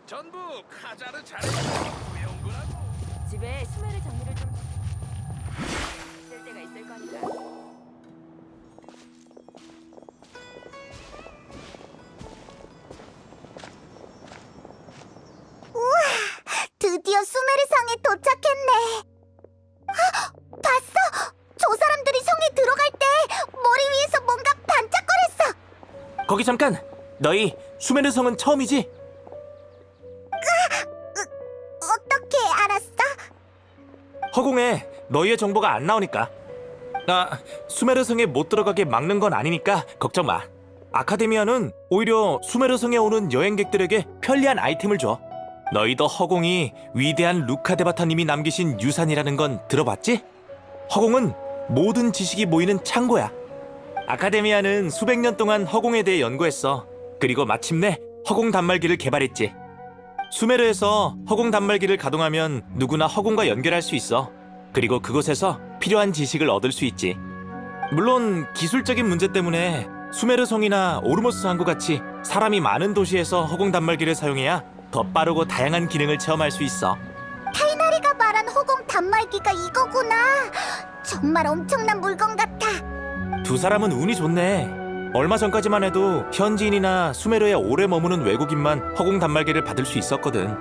전부 카자르 잘해서 구해온 거라고. 집에 수메르 장미를 좀 쓸 때가 있을 거니까. 드디어 수메르성에 도착했네. 봤어? 저 사람들이 성에 들어갈 때 머리 위에서 뭔가 반짝거렸어. 거기 잠깐! 너희 수메르 성은 처음이지? 어떻게 알았어? 허공에 너희의 정보가 안 나오니까. 수메르 성에 못 들어가게 막는 건 아니니까 걱정 마. 아카데미아는 오히려 수메르 성에 오는 여행객들에게 편리한 아이템을 줘. 너희도 허공이 위대한 루카데바타님이 남기신 유산이라는 건 들어봤지? 허공은 모든 지식이 모이는 창고야. 아카데미아는 수백 년 동안 허공에 대해 연구했어. 그리고 마침내 허공 단말기를 개발했지. 수메르에서 허공 단말기를 가동하면 누구나 허공과 연결할 수 있어. 그리고 그곳에서 필요한 지식을 얻을 수 있지. 물론 기술적인 문제 때문에 수메르 성이나 오르모스 항구 같이 사람이 많은 도시에서 허공 단말기를 사용해야 더 빠르고 다양한 기능을 체험할 수 있어. 타이나리가 말한 허공 단말기가 이거구나. 정말 엄청난 물건 같아. 두 사람은 운이 좋네. 얼마 전까지만 해도 현지인이나 수메르에 오래 머무는 외국인만 허공 단말기를 받을 수 있었거든.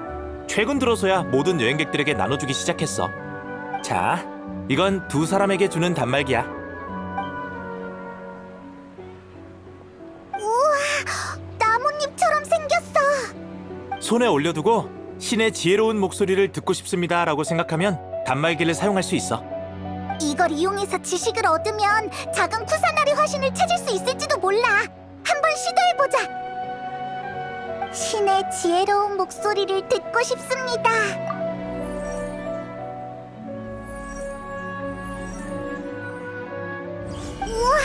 최근 들어서야 모든 여행객들에게 나눠주기 시작했어. 자, 이건 두 사람에게 주는 단말기야. 우와, 나뭇잎처럼 생겼어. 손에 올려두고 신의 지혜로운 목소리를 듣고 싶습니다 라고 생각하면 단말기를 사용할 수 있어. 이걸 이용해서 지식을 얻으면 작은 쿠사나리 화신을 찾을 수 있을지도 몰라. 한번 시도해보자. 신의 지혜로운 목소리를 듣고 싶습니다. 우와,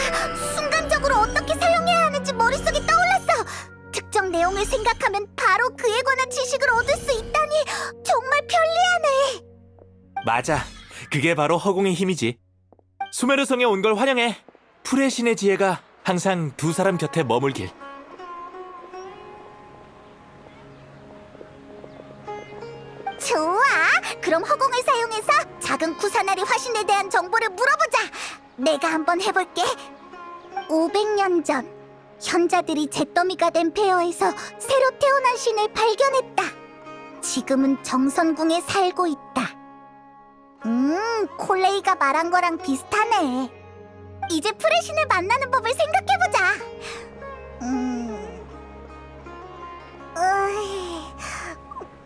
순간적으로 어떻게 사용해야 하는지 머릿속에 떠올랐어. 특정 내용을 생각하면 바로 그에 관한 지식을 얻을 수 있다니 정말 편리하네. 맞아. 그게 바로 허공의 힘이지. 수메르 성에 온 걸 환영해. 풀의 신의 지혜가 항상 두 사람 곁에 머물길. 좋아. 그럼 허공을 사용해서 작은 쿠사나리 화신에 대한 정보를 물어보자. 내가 한번 해볼게. 500년 전 현자들이 잿더미가 된 폐허에서 새로 태어난 신을 발견했다. 지금은 정선궁에 살고 있다. 콜레이가 말한 거랑 비슷하네. 이제 풀의 신을 만나는 법을 생각해보자.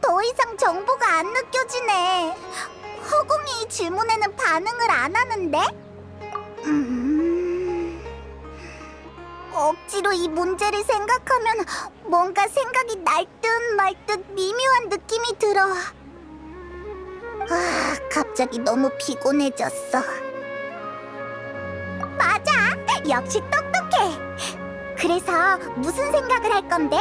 더 이상 정보가 안 느껴지네. 허공이 이 질문에는 반응을 안 하는데? 억지로 이 문제를 생각하면 뭔가 생각이 날 듯 말 듯 미묘한 느낌이 들어. 갑자기 너무 피곤해졌어. 맞아! 역시 똑똑해! 그래서 무슨 생각을 할 건데?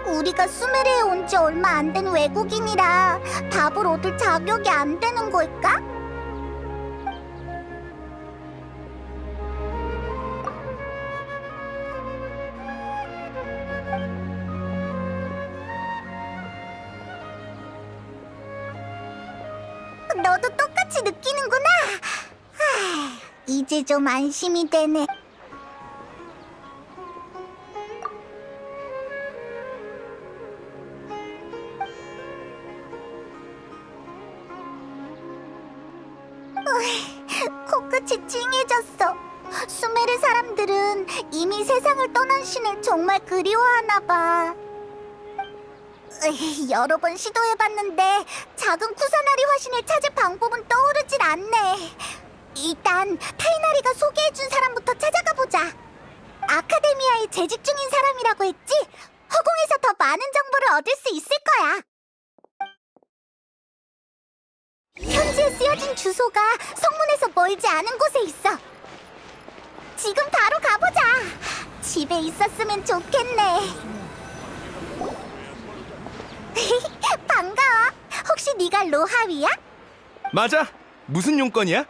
우리가 수메르에 온 지 얼마 안 된 외국인이라 답을 얻을 자격이 안 되는 걸까? 너도 똑같이 느끼는구나. 이제 좀 안심이 되네. 코끝이 찡해졌어. 수메르 사람들은 이미 세상을 떠난 신을 정말 그리워하나 봐. 여러 번 시도해봤는데 작은 쿠사나리 화신을 찾을 방법은 떠오르질 않네. 일단 타이나리가 소개해준 사람부터 찾아가 보자. 아카데미아에 재직 중인 사람이라고 했지? 허공에서 더 많은 정보를 얻을 수 있을 거야. 편지에 쓰여진 주소가 성문에서 멀지 않은 곳에 있어. 지금 바로 가보자. 집에 있었으면 좋겠네. 정말 로하위야? 맞아. 무슨 용건이야?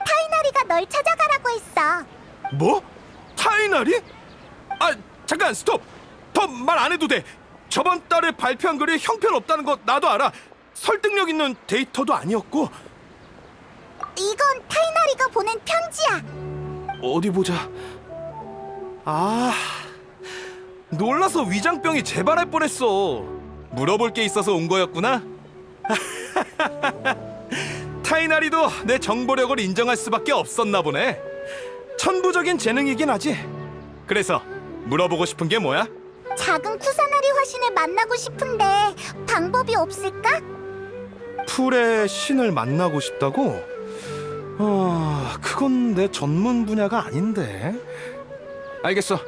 타이나리가 널 찾아가라고 했어. 뭐? 타이나리? 아, 잠깐 스톱. 더 말 안 해도 돼. 저번 달에 발표한 글이 형편없다는 거 나도 알아. 설득력 있는 데이터도 아니었고. 이건 타이나리가 보낸 편지야. 어디 보자. 아, 놀라서 위장병이 재발할 뻔했어. 물어볼 게 있어서 온 거였구나. 타이나리도 내 정보력을 인정할 수밖에 없었나 보네. 천부적인 재능이긴 하지. 그래서 물어보고 싶은 게 뭐야? 작은 쿠사나리 화신을 만나고 싶은데 방법이 없을까? 풀의 신을 만나고 싶다고? 그건 내 전문 분야가 아닌데. 알겠어.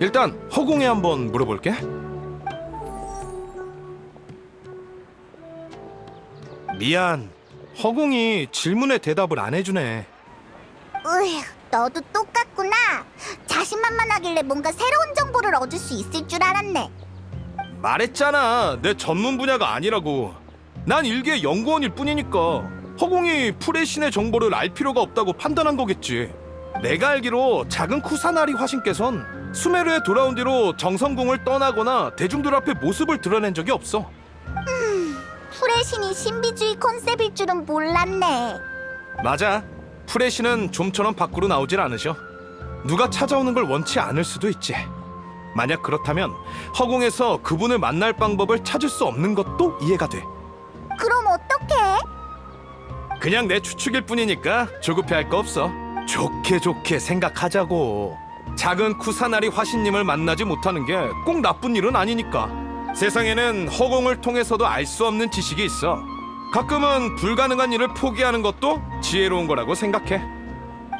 일단 허공에 한번 물어볼게. 미안. 허공이 질문에 대답을 안 해주네. 으휴, 너도 똑같구나. 자신만만하길래 뭔가 새로운 정보를 얻을 수 있을 줄 알았네. 말했잖아. 내 전문 분야가 아니라고. 난 일개 연구원일 뿐이니까 허공이 풀의 신의 정보를 알 필요가 없다고 판단한 거겠지. 내가 알기로 작은 쿠사나리 화신께선 수메르에 돌아온 뒤로 정성궁을 떠나거나 대중들 앞에 모습을 드러낸 적이 없어. 풀의 신이 신비주의 컨셉일 줄은 몰랐네. 맞아. 풀의 신은 좀처럼 밖으로 나오질 않으셔. 누가 찾아오는 걸 원치 않을 수도 있지. 만약 그렇다면 허공에서 그분을 만날 방법을 찾을 수 없는 것도 이해가 돼. 그럼 어떡해? 그냥 내 추측일 뿐이니까 조급해할 거 없어. 좋게 좋게 생각하자고. 작은 쿠사나리 화신님을 만나지 못하는 게 꼭 나쁜 일은 아니니까. 세상에는 허공을 통해서도 알 수 없는 지식이 있어. 가끔은 불가능한 일을 포기하는 것도 지혜로운 거라고 생각해.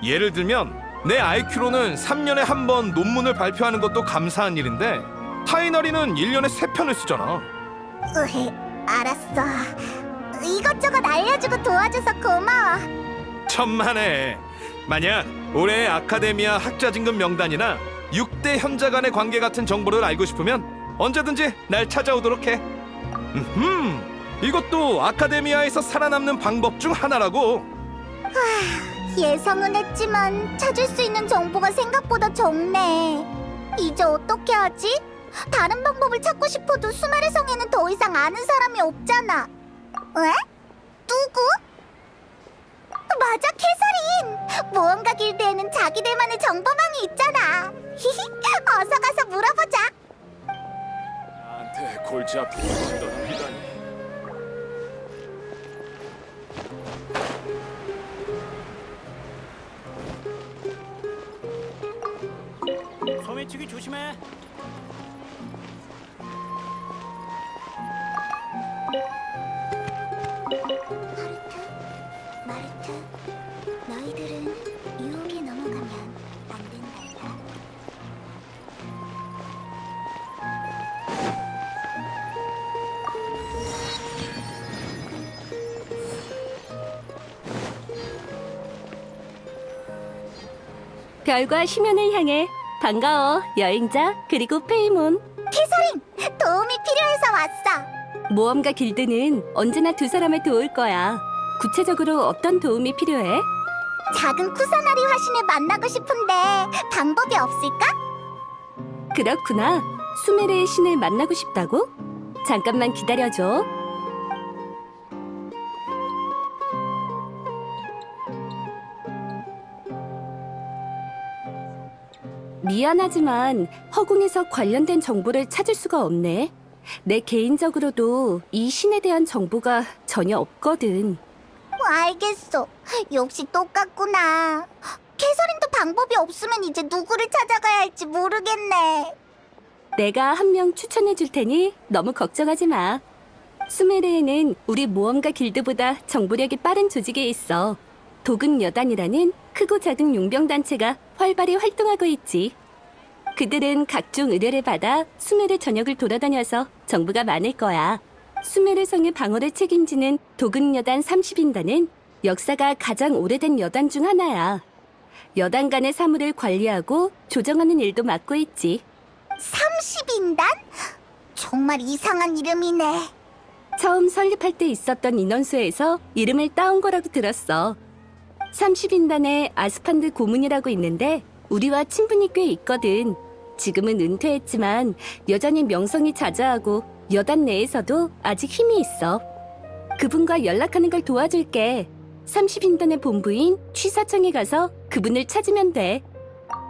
예를 들면 내 IQ로는 3년에 한 번 논문을 발표하는 것도 감사한 일인데 타이나리는 1년에 3편을 쓰잖아. 으헤, 알았어. 이것저것 알려주고 도와줘서 고마워. 천만에. 만약 올해의 아카데미아 학자진급 명단이나 6대 현자 간의 관계 같은 정보를 알고 싶으면 언제든지 날 찾아오도록 해. 이것도 아카데미아에서 살아남는 방법 중 하나라고. 예상은 했지만 찾을 수 있는 정보가 생각보다 적네. 이제 어떻게 하지? 다른 방법을 찾고 싶어도 수메르 성에는 더 이상 아는 사람이 없잖아. 에? 누구? 맞아, 캐서린! 모험가 길드에는 자기들만의 정보망이 있잖아. 히히, 어서 가서 물어보자. 나한테 골치 아프게 떠넘기다니. 소매치기 조심해. 마르트, 너희들은 유혹에 넘어가면 안 된단다. 별과 심연을 향해 반가워 여행자 그리고 페이몬. 캐서린, 도움이 필요해서 왔어. 모험가 길드는 언제나 두 사람을 도울 거야. 구체적으로 어떤 도움이 필요해? 작은 쿠사나리 화신을 만나고 싶은데 방법이 없을까? 그렇구나. 수메르의 신을 만나고 싶다고? 잠깐만 기다려줘. 미안하지만 허공에서 관련된 정보를 찾을 수가 없네. 내 개인적으로도 이 신에 대한 정보가 전혀 없거든. 알겠어. 역시 똑같구나. 캐서린도 방법이 없으면 이제 누구를 찾아가야 할지 모르겠네. 내가 한 명 추천해 줄 테니 너무 걱정하지 마. 수메르에는 우리 모험가 길드보다 정보력이 빠른 조직이 있어. 도극여단이라는 크고 작은 용병단체가 활발히 활동하고 있지. 그들은 각종 의뢰를 받아 수메르 전역을 돌아다녀서 정보가 많을 거야. 수메르 성의 방어를 책임지는 도극여단 30인단은 역사가 가장 오래된 여단 중 하나야. 여단 간의 사물을 관리하고 조정하는 일도 맡고 있지. 30인단? 정말 이상한 이름이네. 처음 설립할 때 있었던 인원수에서 이름을 따온 거라고 들었어. 30인단에 아스판드 고문이라고 있는데 우리와 친분이 꽤 있거든. 지금은 은퇴했지만 여전히 명성이 자자하고 여단 내에서도 아직 힘이 있어. 그분과 연락하는 걸 도와줄게. 30인단의 본부인 취사청에 가서 그분을 찾으면 돼.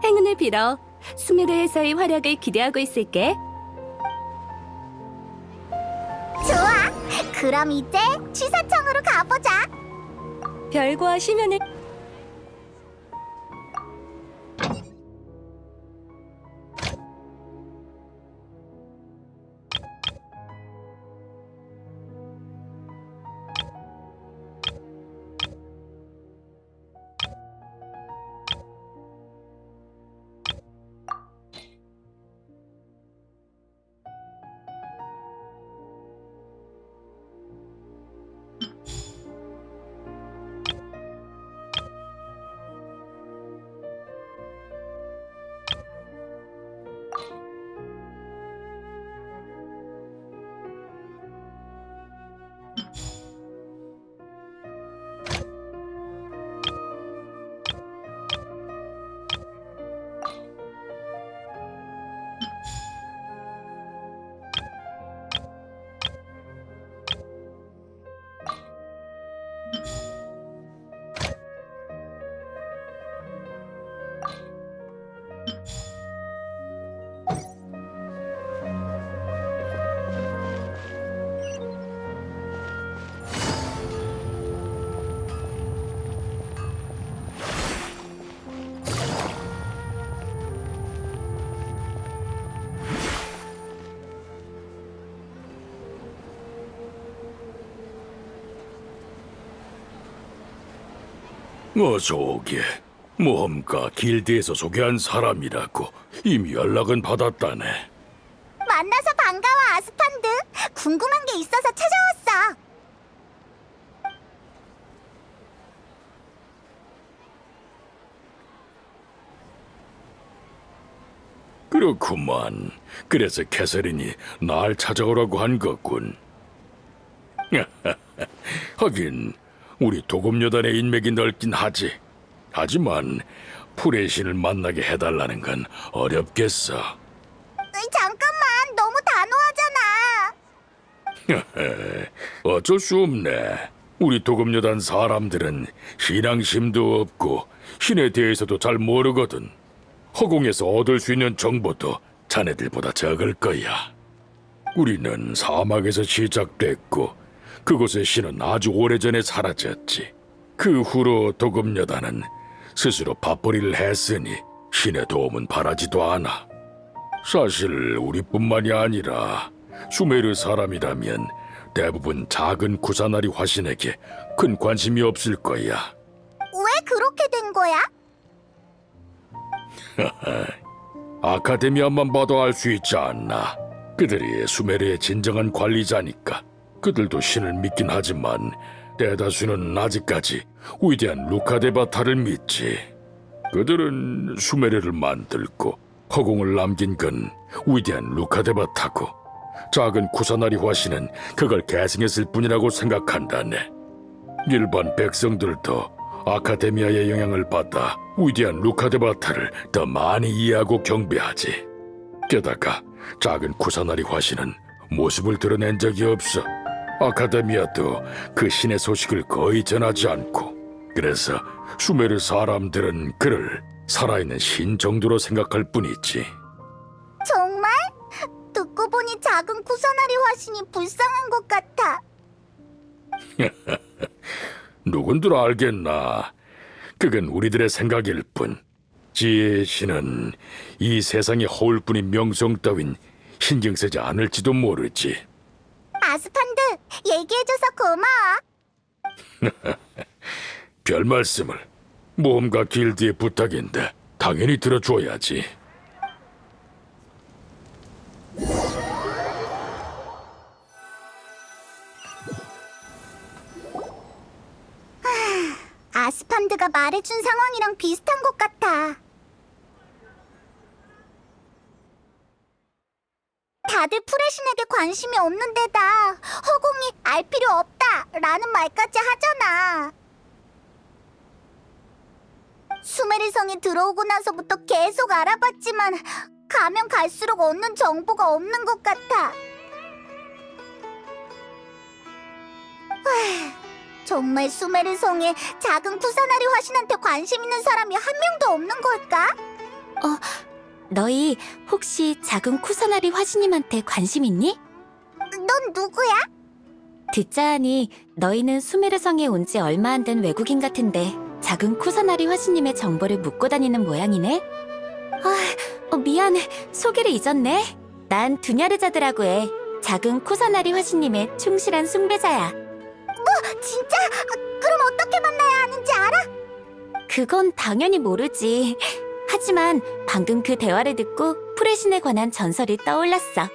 행운을 빌어. 수메르에서의 활약을 기대하고 있을게. 좋아. 그럼 이제 취사청으로 가보자. 별과 심연을 어서 오게. 모험가 길드에서 소개한 사람이라고. 이미 연락은 받았다네. 만나서 반가워, 아스판드. 궁금한 게 있어서 찾아왔어. 그렇구만. 그래서 캐서린이 날 찾아오라고 한 거군. 하긴 우리 도금여단의 인맥이 넓긴 하지. 하지만 풀의 신을 만나게 해달라는 건 어렵겠어. 잠깐만, 너무 단호하잖아. 어쩔 수 없네. 우리 도금여단 사람들은 신앙심도 없고 신에 대해서도 잘 모르거든. 허공에서 얻을 수 있는 정보도 자네들보다 적을 거야. 우리는 사막에서 시작됐고 그곳의 신은 아주 오래전에 사라졌지. 그 후로 도금여단은 스스로 밥벌이를 했으니 신의 도움은 바라지도 않아. 사실 우리뿐만이 아니라 수메르 사람이라면 대부분 작은 구사나리 화신에게 큰 관심이 없을 거야. 왜 그렇게 된 거야? 아카데미아만 봐도 알 수 있지 않나. 그들이 수메르의 진정한 관리자니까. 그들도 신을 믿긴 하지만 대다수는 아직까지 위대한 루카데바타를 믿지. 그들은 수메르를 만들고 허공을 남긴 건 위대한 루카데바타고 작은 쿠사나리 화신은 그걸 계승했을 뿐이라고 생각한다네. 일반 백성들도 아카데미아의 영향을 받아 위대한 루카데바타를 더 많이 이해하고 경배하지. 게다가 작은 쿠사나리 화신은 모습을 드러낸 적이 없어. 아카데미아도 그 신의 소식을 거의 전하지 않고, 그래서 수메르 사람들은 그를 살아있는 신 정도로 생각할 뿐이지. 정말? 듣고 보니 작은 구사나리 화신이 불쌍한 것 같아. 누군들 알겠나. 그건 우리들의 생각일 뿐. 지혜의 신은 이 세상에 허울뿐인 명성 따윈 신경 쓰지 않을지도 모르지. 아스판드, 얘기해줘서 고마워. 별 말씀을. 모험가 길드의 부탁인데 당연히 들어줘야지. 아스판드가 말해준 상황이랑 비슷한 것 같아. 다들 프레신에게 관심이 없는 데다 허공이 알 필요 없다라는 말까지 하잖아. 수메르성에 들어오고 나서부터 계속 알아봤지만 가면 갈수록 얻는 정보가 없는 것 같아. 정말 수메르성에 작은 쿠사나리 화신한테 관심 있는 사람이 한 명도 없는 걸까? 너희 혹시 작은 쿠사나리 화신님한테 관심 있니? 넌 누구야? 듣자 하니 너희는 수메르성에 온 지 얼마 안 된 외국인 같은데 작은 쿠사나리 화신님의 정보를 묻고 다니는 모양이네? 미안, 소개를 잊었네. 난 두냐르자드라고 해. 작은 쿠사나리 화신님의 충실한 숭배자야. 진짜? 그럼 어떻게 만나야 하는지 알아? 그건 당연히 모르지. 하지만 방금 그 대화를 듣고 프레신에 관한 전설이 떠올랐어.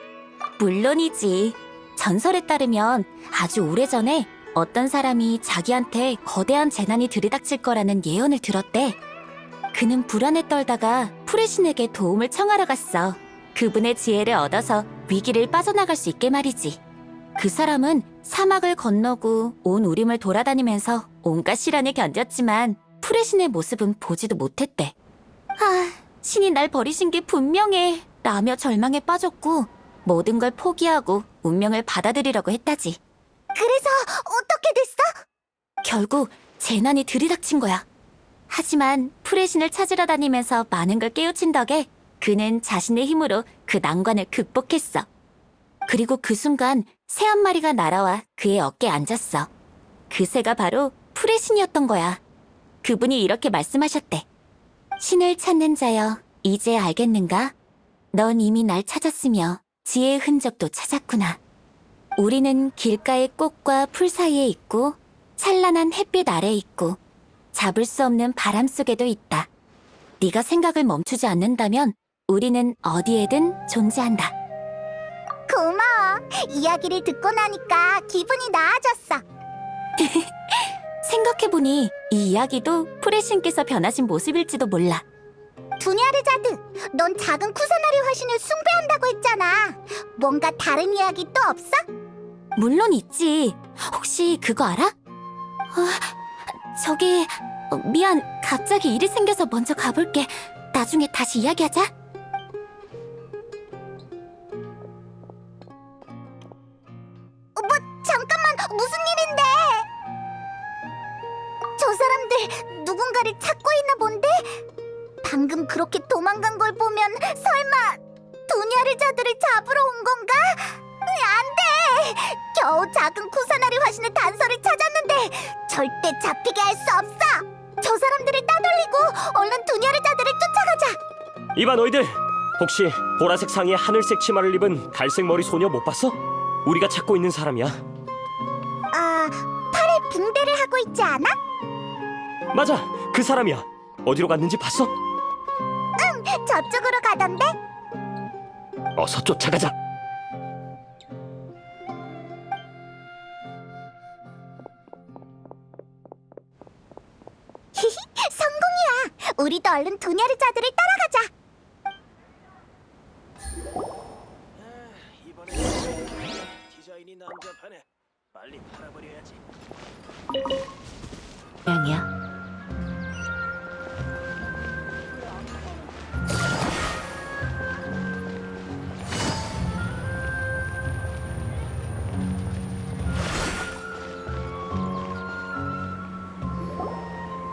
물론이지. 전설에 따르면 아주 오래전에 어떤 사람이 자기한테 거대한 재난이 들이닥칠 거라는 예언을 들었대. 그는 불안에 떨다가 프레신에게 도움을 청하러 갔어. 그분의 지혜를 얻어서 위기를 빠져나갈 수 있게 말이지. 그 사람은 사막을 건너고 온 우림을 돌아다니면서 온갖 시련을 견뎠지만 프레신의 모습은 보지도 못했대. 신이 날 버리신 게 분명해 라며 절망에 빠졌고 모든 걸 포기하고 운명을 받아들이려고 했다지. 그래서 어떻게 됐어? 결국 재난이 들이닥친 거야. 하지만 프레신을 찾으러 다니면서 많은 걸 깨우친 덕에 그는 자신의 힘으로 그 난관을 극복했어. 그리고 그 순간 새 한 마리가 날아와 그의 어깨에 앉았어. 그 새가 바로 프레신이었던 거야. 그분이 이렇게 말씀하셨대. 신을 찾는 자여, 이제 알겠는가? 넌 이미 날 찾았으며 지혜의 흔적도 찾았구나. 우리는 길가의 꽃과 풀 사이에 있고 찬란한 햇빛 아래에 있고 잡을 수 없는 바람 속에도 있다. 네가 생각을 멈추지 않는다면 우리는 어디에든 존재한다. 고마워. 이야기를 듣고 나니까 기분이 나아졌어. 생각해보니 이 이야기도 프레신께서 변하신 모습일지도 몰라. 두냐르자드, 넌 작은 쿠사나리 화신을 숭배한다고 했잖아. 뭔가 다른 이야기 또 없어? 물론 있지. 혹시 그거 알아? 미안. 갑자기 일이 생겨서 먼저 가볼게. 나중에 다시 이야기하자. 잠깐만, 무슨 일인데? 저 사람들 누군가를 찾고 있나 본데? 방금 그렇게 도망간 걸 보면 설마 두냐르자들을 잡으러 온 건가? 안 돼! 겨우 작은 쿠사나리 화신의 단서를 찾았는데 절대 잡히게 할 수 없어! 저 사람들을 따돌리고 얼른 두냐르자들을 쫓아가자! 이봐 너희들, 혹시 보라색 상의에 하늘색 치마를 입은 갈색 머리 소녀 못 봤어? 우리가 찾고 있는 사람이야. 팔에 붕대를 하고 있지 않아? 맞아, 그 사람이야. 어디로 갔는지 봤어? 저쪽으로 가던데? 어서 쫓아가자. 성공이야! 우리도 얼른 두냐르자들을 따라가자! 이번에 디자인이 난잡하네. 빨리 팔아버려야지. 모양이야.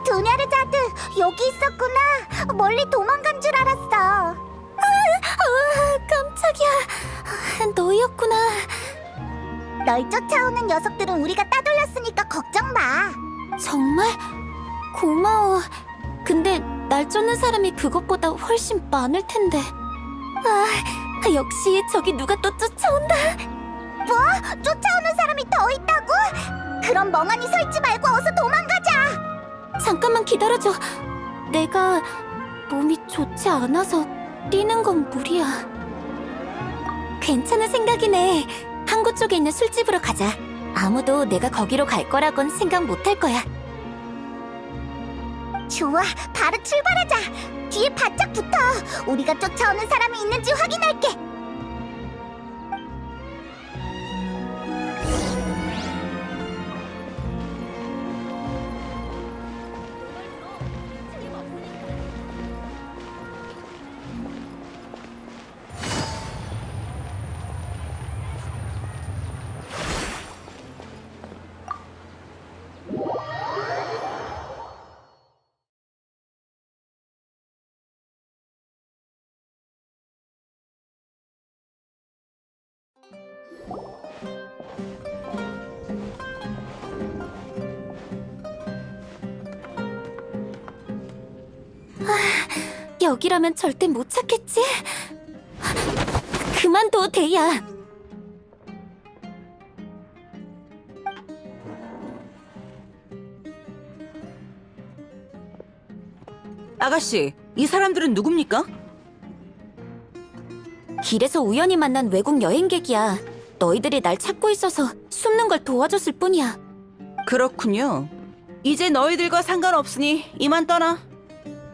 두냐르자드, 여기 있었구나. 멀리 도망간 줄 알았어. 깜짝이야. 너희였구나. 널 쫓아오는 녀석들은 우리가 따돌렸으니까 걱정 마. 정말? 고마워. 근데 날 쫓는 사람이 그것보다 훨씬 많을 텐데. 역시 저기 누가 또 쫓아온다. 뭐? 쫓아오는 사람이 더 있다고? 그럼 멍하니 서 있지 말고 어서 도망가자. 잠깐만 기다려줘. 내가 몸이 좋지 않아서 뛰는 건 무리야. 괜찮은 생각이네. 항구 쪽에 있는 술집으로 가자. 아무도 내가 거기로 갈 거라곤 생각 못 할 거야. 좋아, 바로 출발하자. 뒤에 바짝 붙어. 우리가 쫓아오는 사람이 있는지 확인할게. 여기라면 절대 못 찾겠지? 그만둬, 데이야. 아가씨, 이 사람들은 누굽니까? 길에서 우연히 만난 외국 여행객이야. 너희들이 날 찾고 있어서 숨는 걸 도와줬을 뿐이야. 그렇군요. 이제 너희들과 상관없으니 이만 떠나.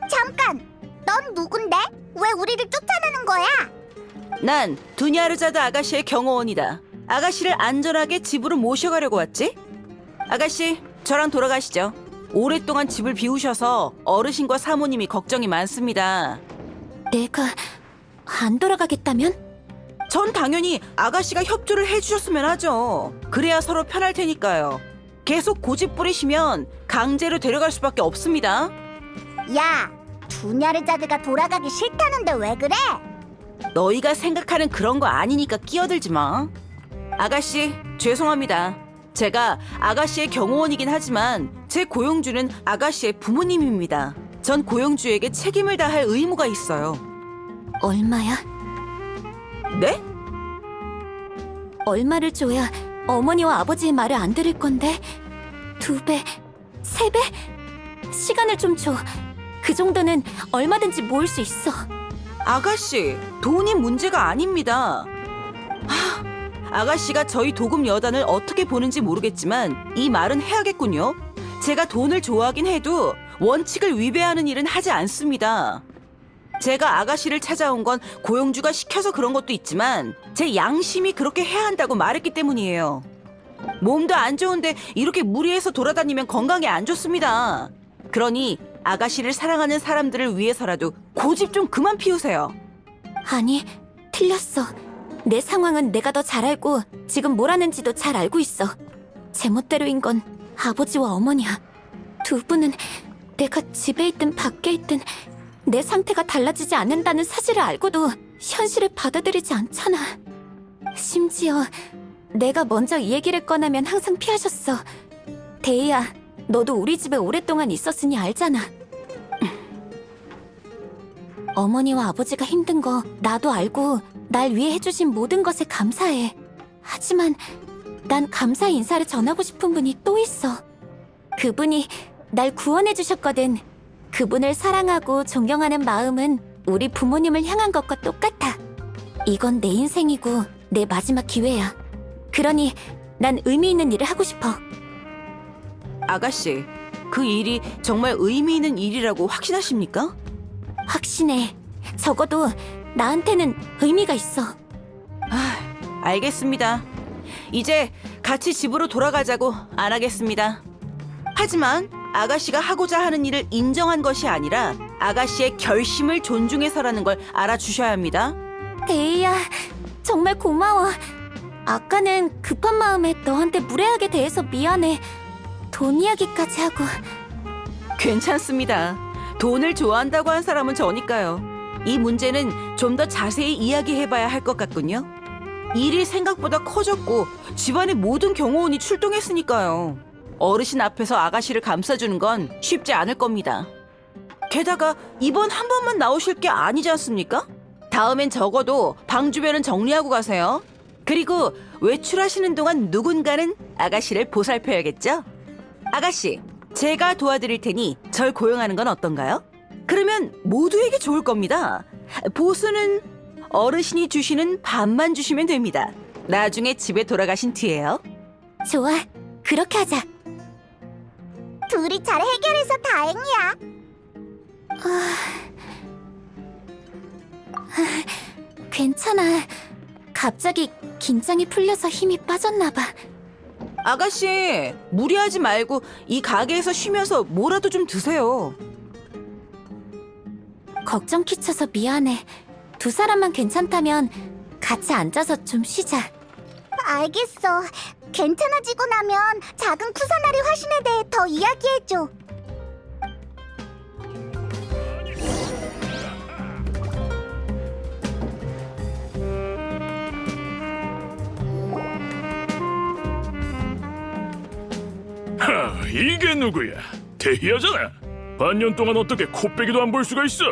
잠깐! 넌 누군데? 왜 우리를 쫓아내는 거야? 난 두냐르자드 아가씨의 경호원이다. 아가씨를 안전하게 집으로 모셔가려고 왔지? 아가씨, 저랑 돌아가시죠. 오랫동안 집을 비우셔서 어르신과 사모님이 걱정이 많습니다. 내가 안 돌아가겠다면? 전 당연히 아가씨가 협조를 해주셨으면 하죠. 그래야 서로 편할 테니까요. 계속 고집 부리시면 강제로 데려갈 수밖에 없습니다. 야, 두냐르자드가 돌아가기 싫다는데 왜 그래? 너희가 생각하는 그런 거 아니니까 끼어들지 마. 아가씨, 죄송합니다. 제가 아가씨의 경호원이긴 하지만 제 고용주는 아가씨의 부모님입니다. 전 고용주에게 책임을 다할 의무가 있어요. 얼마야? 네? 얼마를 줘야 어머니와 아버지의 말을 안 들을 건데? 2배? 3배? 시간을 좀 줘. 그 정도는 얼마든지 모을 수 있어. 아가씨, 돈이 문제가 아닙니다. 아가씨가 저희 도금 여단을 어떻게 보는지 모르겠지만 이 말은 해야겠군요. 제가 돈을 좋아하긴 해도 원칙을 위배하는 일은 하지 않습니다. 제가 아가씨를 찾아온 건 고용주가 시켜서 그런 것도 있지만 제 양심이 그렇게 해야 한다고 말했기 때문이에요. 몸도 안 좋은데 이렇게 무리해서 돌아다니면 건강에 안 좋습니다. 그러니 아가씨를 사랑하는 사람들을 위해서라도 고집 좀 그만 피우세요. 아니, 틀렸어. 내 상황은 내가 더 잘 알고 지금 뭘 하는지도 잘 알고 있어. 제멋대로인 건 아버지와 어머니야. 두 분은 내가 집에 있든 밖에 있든 내 상태가 달라지지 않는다는 사실을 알고도 현실을 받아들이지 않잖아. 심지어 내가 먼저 이 얘기를 꺼내면 항상 피하셨어. 데이야, 너도 우리 집에 오랫동안 있었으니 알잖아. 어머니와 아버지가 힘든 거 나도 알고 날 위해 해주신 모든 것에 감사해. 하지만 난 감사의 인사를 전하고 싶은 분이 또 있어. 그분이 날 구원해 주셨거든. 그분을 사랑하고 존경하는 마음은 우리 부모님을 향한 것과 똑같아. 이건 내 인생이고 내 마지막 기회야. 그러니 난 의미 있는 일을 하고 싶어. 아가씨, 그 일이 정말 의미 있는 일이라고 확신하십니까? 확신해. 적어도 나한테는 의미가 있어. 알겠습니다. 이제 같이 집으로 돌아가자고 안 하겠습니다. 하지만 아가씨가 하고자 하는 일을 인정한 것이 아니라 아가씨의 결심을 존중해서라는 걸 알아주셔야 합니다. 데이야, 정말 고마워. 아까는 급한 마음에 너한테 무례하게 대해서 미안해. 돈 이야기까지 하고. 괜찮습니다. 돈을 좋아한다고 한 사람은 저니까요. 이 문제는 좀 더 자세히 이야기해봐야 할 것 같군요. 일이 생각보다 커졌고 집안의 모든 경호원이 출동했으니까요. 어르신 앞에서 아가씨를 감싸주는 건 쉽지 않을 겁니다. 게다가 이번 한 번만 나오실 게 아니지 않습니까? 다음엔 적어도 방 주변은 정리하고 가세요. 그리고 외출하시는 동안 누군가는 아가씨를 보살펴야겠죠? 아가씨, 제가 도와드릴 테니 절 고용하는 건 어떤가요? 그러면 모두에게 좋을 겁니다. 보수는 어르신이 주시는 반만 주시면 됩니다. 나중에 집에 돌아가신 뒤에요. 좋아, 그렇게 하자. 둘이 잘 해결해서 다행이야. 괜찮아. 갑자기 긴장이 풀려서 힘이 빠졌나 봐. 아가씨, 무리하지 말고 이 가게에서 쉬면서 뭐라도 좀 드세요. 걱정 끼쳐서 미안해. 두 사람만 괜찮다면 같이 앉아서 좀 쉬자. 알겠어. 괜찮아지고 나면 작은 쿠사나리 화신에 대해 더 이야기해줘. 이게 누구야? 대희야잖아. 반년 동안 어떻게 코빼기도 안 볼 수가 있어?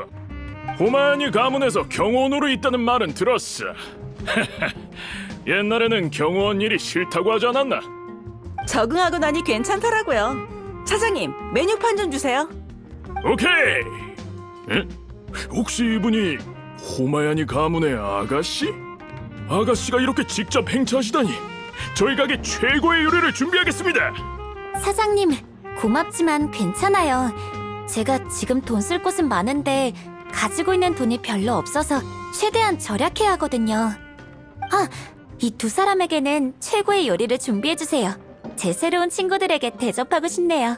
호마니 가문에서 경호원으로 있다는 말은 들었어. 옛날에는 경호원 일이 싫다고 하지 않았나? 적응하고 나니 괜찮더라고요. 사장님, 메뉴판 좀 주세요. 오케이. 에? 혹시 이분이 호마야니 가문의 아가씨? 아가씨가 이렇게 직접 행차하시다니. 저희 가게 최고의 요리를 준비하겠습니다. 사장님, 고맙지만 괜찮아요. 제가 지금 돈 쓸 곳은 많은데 가지고 있는 돈이 별로 없어서 최대한 절약해야 하거든요. 아, 이 두 사람에게는 최고의 요리를 준비해주세요. 제 새로운 친구들에게 대접하고 싶네요.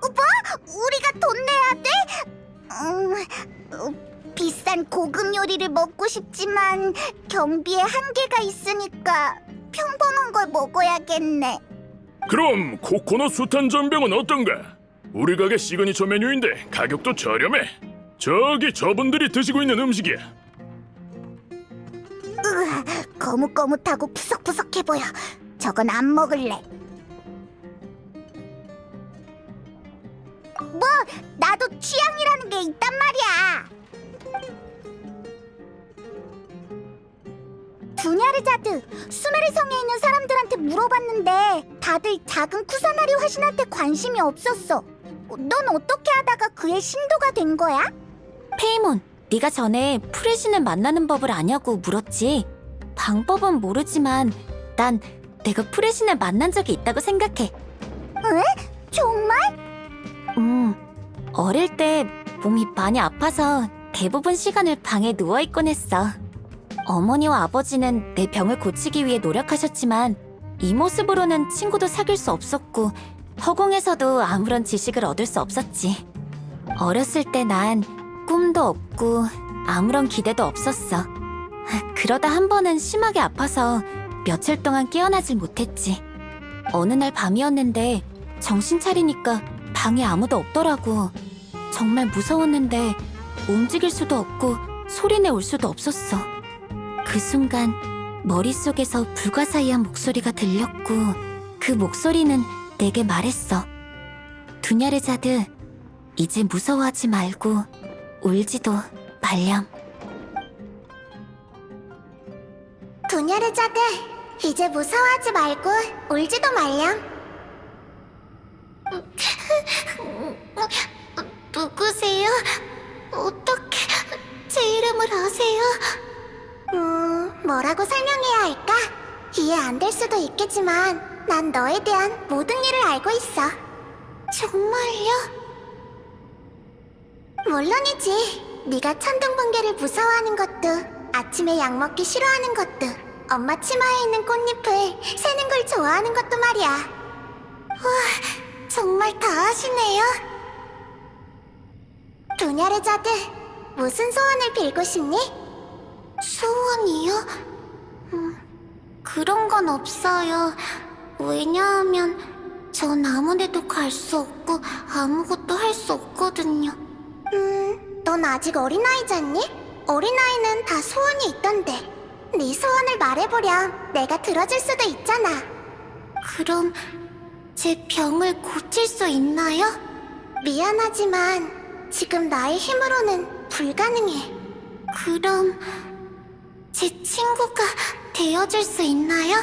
오빠, 우리가 돈 내야 돼? 비싼 고급 요리를 먹고 싶지만 경비에 한계가 있으니까 평범한 걸 먹어야겠네. 그럼 코코넛 수탄 전병은 어떤가? 우리 가게 시그니처 메뉴인데 가격도 저렴해. 저기 저분들이 드시고 있는 음식이야. 거뭇거뭇하고 푸석푸석해 보여. 저건 안 먹을래. 뭐, 나도 취향이라는 게 있단 말이야. 두냐르자드, 수메르 성에 있는 사람들한테 물어봤는데 다들 작은 쿠사나리 화신한테 관심이 없었어. 넌 어떻게 하다가 그의 신도가 된 거야? 페이몬, 네가 전에 프레신을 만나는 법을 아냐고 물었지. 방법은 모르지만 난 내가 프레신을 만난 적이 있다고 생각해. 에? 정말? 어릴 때 몸이 많이 아파서 대부분 시간을 방에 누워있곤 했어. 어머니와 아버지는 내 병을 고치기 위해 노력하셨지만 이 모습으로는 친구도 사귈 수 없었고 허공에서도 아무런 지식을 얻을 수 없었지. 어렸을 때 난 꿈도 없고 아무런 기대도 없었어. 그러다 한 번은 심하게 아파서 며칠 동안 깨어나질 못했지. 어느 날 밤이었는데 정신 차리니까 방에 아무도 없더라고. 정말 무서웠는데 움직일 수도 없고 소리내올 수도 없었어. 그 순간 머릿속에서 불가사의한 목소리가 들렸고 그 목소리는 내게 말했어. 두냐르자드, 이제 무서워하지 말고 울지도 말렴. 두냐르자드, 이제 무서워하지 말고 울지도 말렴. 누구세요? 어떻게 제 이름을 아세요? 뭐라고 설명해야 할까? 이해 안 될 수도 있겠지만 난 너에 대한 모든 일을 알고 있어. 정말요? 물론이지. 네가 천둥번개를 무서워하는 것도 아침에 약 먹기 싫어하는 것도 엄마 치마에 있는 꽃잎을 새는 걸 좋아하는 것도 말이야. 와, 정말 다 아시네요. 두냐르자드, 무슨 소원을 빌고 싶니? 소원이요? 그런 건 없어요. 왜냐하면 전 아무데도 갈 수 없고 아무것도 할 수 없거든요. 넌 아직 어린아이잖니? 어린아이는 다 소원이 있던데. 네 소원을 말해보렴 내가 들어줄 수도 있잖아. 그럼 제 병을 고칠 수 있나요? 미안하지만 지금 나의 힘으로는 불가능해. 그럼 제 친구가 되어줄 수 있나요?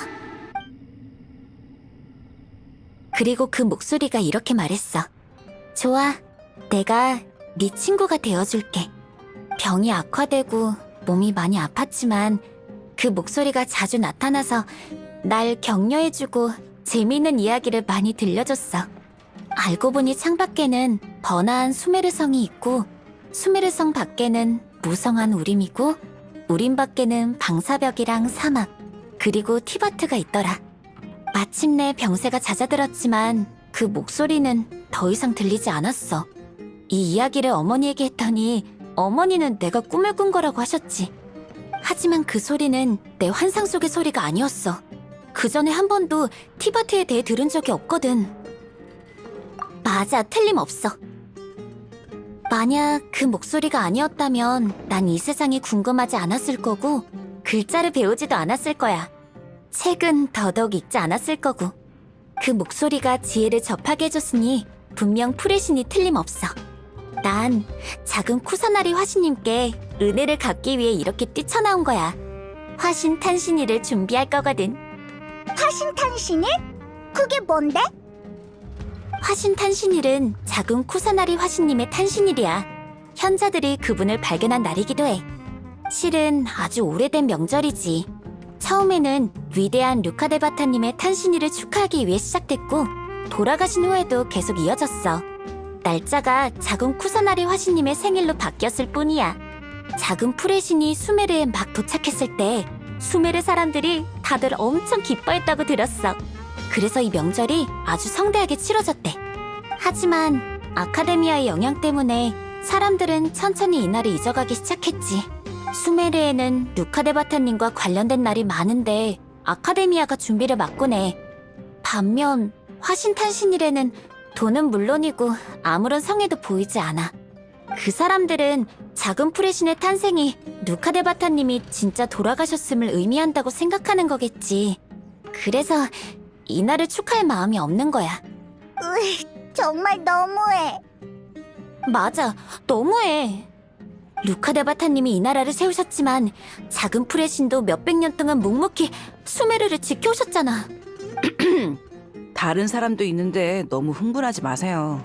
그리고 그 목소리가 이렇게 말했어. 좋아, 내가 네 친구가 되어줄게. 병이 악화되고 몸이 많이 아팠지만 그 목소리가 자주 나타나서 날 격려해주고 재미있는 이야기를 많이 들려줬어. 알고 보니 창밖에는 번화한 수메르성이 있고 수메르성 밖에는 무성한 우림이고 우림 밖에는 방사벽이랑 사막 그리고 티바트가 있더라. 마침내 병세가 잦아들었지만 그 목소리는 더 이상 들리지 않았어. 이 이야기를 어머니에게 했더니 어머니는 내가 꿈을 꾼 거라고 하셨지. 하지만 그 소리는 내 환상 속의 소리가 아니었어. 그 전에 한 번도 티바트에 대해 들은 적이 없거든. 맞아, 틀림없어. 만약 그 목소리가 아니었다면 난 이 세상이 궁금하지 않았을 거고 글자를 배우지도 않았을 거야. 책은 더더욱 읽지 않았을 거고 그 목소리가 지혜를 접하게 해줬으니 분명 풀의 신이 틀림없어. 난 작은 쿠사나리 화신님께 은혜를 갚기 위해 이렇게 뛰쳐나온 거야. 화신 탄신일을 준비할 거거든. 화신 탄신일? 그게 뭔데? 화신 탄신일은 작은 쿠사나리 화신님의 탄신일이야. 현자들이 그분을 발견한 날이기도 해. 실은 아주 오래된 명절이지. 처음에는 위대한 루카데바타님의 탄신일을 축하하기 위해 시작됐고 돌아가신 후에도 계속 이어졌어. 날짜가 작은 쿠사나리 화신님의 생일로 바뀌었을 뿐이야. 작은 풀의 신이 수메르에 막 도착했을 때 수메르 사람들이 다들 엄청 기뻐했다고 들었어. 그래서 이 명절이 아주 성대하게 치러졌대. 하지만 아카데미아의 영향 때문에 사람들은 천천히 이날을 잊어가기 시작했지. 수메르에는 루카데바타님과 관련된 날이 많은데 아카데미아가 준비를 맡곤 해. 반면 화신탄신일에는 돈은 물론이고 아무런 성의도 보이지 않아. 그 사람들은 작은 풀의 신의 탄생이 루카데바타님이 진짜 돌아가셨음을 의미한다고 생각하는 거겠지. 그래서 이날을 축하할 마음이 없는 거야. 정말 너무해. 맞아, 너무해. 루카데바타님이 이 나라를 세우셨지만 작은 풀의 신도 몇백 년 동안 묵묵히 수메르를 지켜오셨잖아. 다른 사람도 있는데 너무 흥분하지 마세요.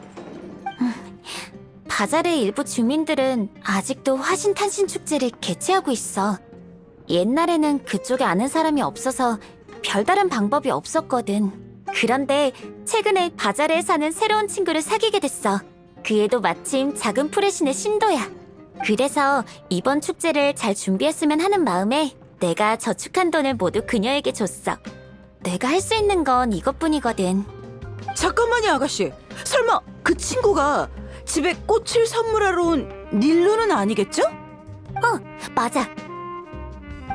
바자르의 일부 주민들은 아직도 화신탄신 축제를 개최하고 있어. 옛날에는 그쪽에 아는 사람이 없어서 별다른 방법이 없었거든. 그런데 최근에 바자르에 사는 새로운 친구를 사귀게 됐어. 그 애도 마침 작은 풀의 신의 신도야. 그래서 이번 축제를 잘 준비했으면 하는 마음에 내가 저축한 돈을 모두 그녀에게 줬어. 내가 할 수 있는 건 이것뿐이거든. 잠깐만요, 아가씨. 설마 그 친구가 집에 꽃을 선물하러 온 닐루는 아니겠죠? 맞아.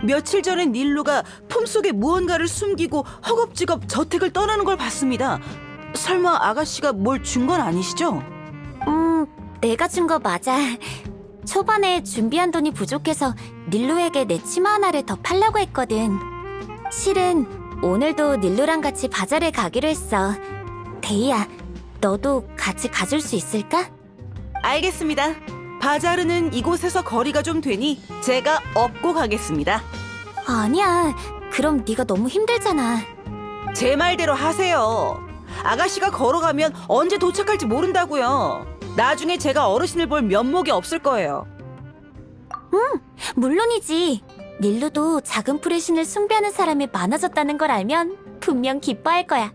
며칠 전에 닐루가 품속에 무언가를 숨기고 허겁지겁 저택을 떠나는 걸 봤습니다. 설마 아가씨가 뭘 준 건 아니시죠? 내가 준 거 맞아. 초반에 준비한 돈이 부족해서 닐루에게 내 치마 하나를 더 팔려고 했거든. 실은 오늘도 닐루랑 같이 바자르에 가기로 했어. 데이야, 너도 같이 가줄 수 있을까? 알겠습니다. 바자르는 이곳에서 거리가 좀 되니 제가 업고 가겠습니다. 아니야. 그럼 네가 너무 힘들잖아. 제 말대로 하세요. 아가씨가 걸어가면 언제 도착할지 모른다고요. 나중에 제가 어르신을 볼 면목이 없을 거예요. 물론이지. 닐루도 작은 풀의 신을 숭배하는 사람이 많아졌다는 걸 알면 분명 기뻐할 거야.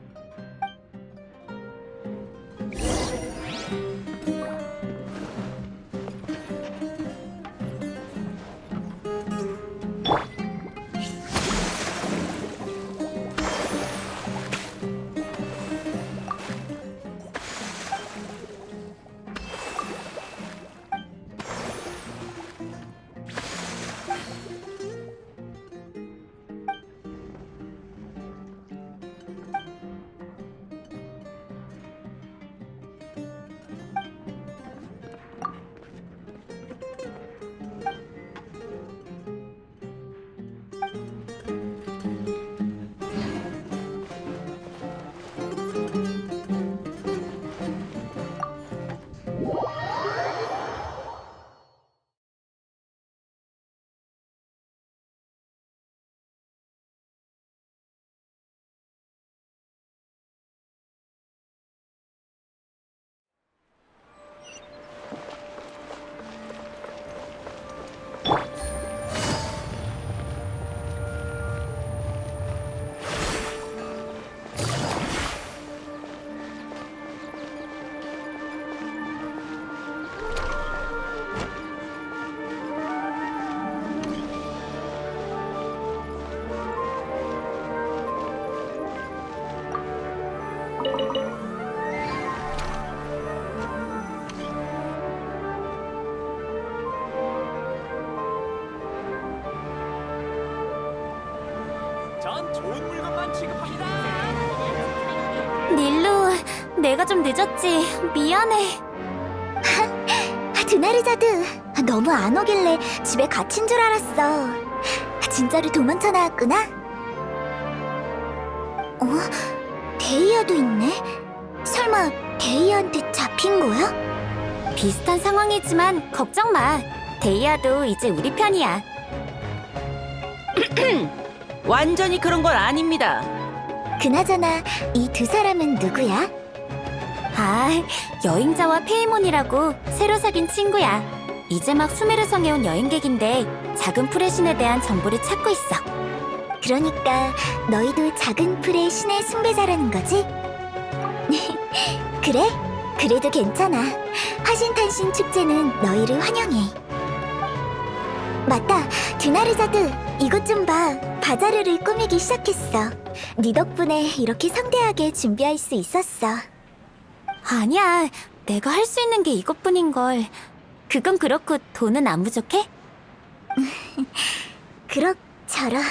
전 좋은 물건만 취급합니다. 닐루, 내가 좀 늦었지. 미안해. 드나르자드, 너무 안 오길래 집에 갇힌 줄 알았어. 진짜로 도망쳐 나왔구나. 데이아도 있네. 설마 데이아한테 잡힌 거야? 비슷한 상황이지만 걱정 마. 데이아도 이제 우리 편이야. 완전히 그런 건 아닙니다. 그나저나 이 두 사람은 누구야? 아, 여행자와 페이몬이라고 새로 사귄 친구야. 이제 막 수메르성에 온 여행객인데 작은 풀의 신에 대한 정보를 찾고 있어. 그러니까 너희도 작은 풀의 신의 숭배자라는 거지? 그래? 그래도 괜찮아. 화신탄신 축제는 너희를 환영해. 맞다, 드나르자드, 이것 좀 봐. 바자르를 꾸미기 시작했어. 네 덕분에 이렇게 성대하게 준비할 수 있었어. 아니야, 내가 할 수 있는 게 이것뿐인걸. 그건 그렇고 돈은 안 부족해? 그럭저럭.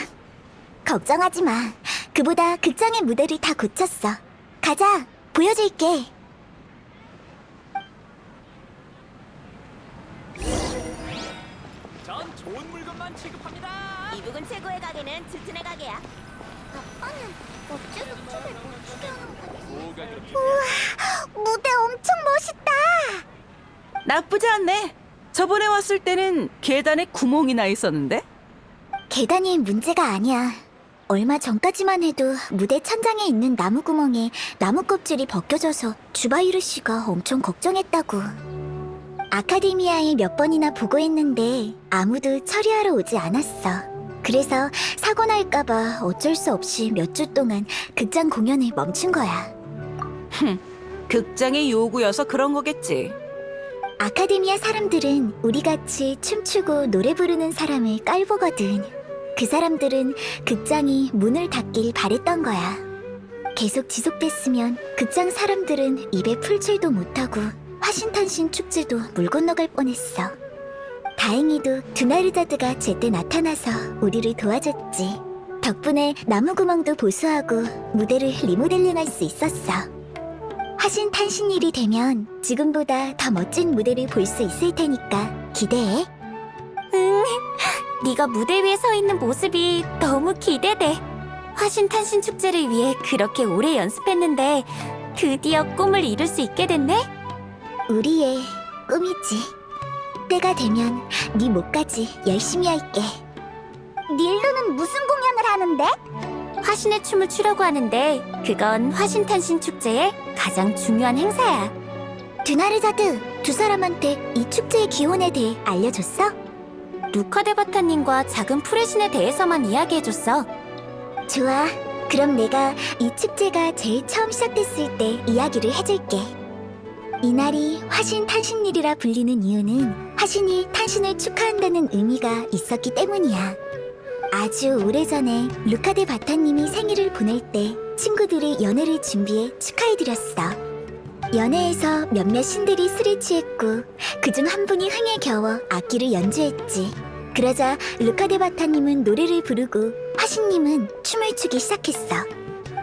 걱정하지 마. 그보다 극장의 무대를 다 고쳤어. 가자, 보여줄게. 전 좋은 물건만 취급합니다. 이북은 최고의 가게는 즈튼의 가게야. 아빠는 어째서 춤을 못 추게 하는 거지? 뭐가 그렇게 무대 엄청 멋있다. 나쁘지 않네. 저번에 왔을 때는 계단에 구멍이 나 있었는데? 계단이 문제가 아니야. 얼마 전까지만 해도 무대 천장에 있는 나무 구멍에 나무 껍질이 벗겨져서 주바이르 씨가 엄청 걱정했다고. 아카데미아에 몇 번이나 보고했는데 아무도 처리하러 오지 않았어. 그래서 사고 날까봐 어쩔 수 없이 몇 주 동안 극장 공연을 멈춘 거야. 극장의 요구여서 그런 거겠지. 아카데미아 사람들은 우리같이 춤추고 노래 부르는 사람을 깔보거든. 그 사람들은 극장이 문을 닫길 바랬던 거야. 계속 지속됐으면 극장 사람들은 입에 풀칠도 못하고 화신탄신 축제도 물 건너갈 뻔했어. 다행히도 드나르자드가 제때 나타나서 우리를 도와줬지. 덕분에 나무구멍도 보수하고 무대를 리모델링할 수 있었어. 화신탄신일이 되면 지금보다 더 멋진 무대를 볼 수 있을 테니까 기대해. 네가 무대 위에 서 있는 모습이 너무 기대돼. 화신탄신 축제를 위해 그렇게 오래 연습했는데 드디어 꿈을 이룰 수 있게 됐네? 우리의 꿈이지. 때가 되면 네 목까지 열심히 할게. 닐루는 무슨 공연을 하는데? 화신의 춤을 추려고 하는데 그건 화신탄신 축제의 가장 중요한 행사야. 드나르자드, 두 사람한테 이 축제의 기원에 대해 알려줬어? 루카데바타님과 작은 풀의 신에 대해서만 이야기해줬어. 좋아. 그럼 내가 이 축제가 제일 처음 시작됐을 때 이야기를 해줄게. 이날이 화신탄신일이라 불리는 이유는 화신이 탄신을 축하한다는 의미가 있었기 때문이야. 아주 오래전에 루카데 바타님이 생일을 보낼 때 친구들이 연회를 준비해 축하해드렸어. 연회에서 몇몇 신들이 술에 취했고 그중 한 분이 흥에 겨워 악기를 연주했지. 그러자 루카데 바타님은 노래를 부르고 화신님은 춤을 추기 시작했어.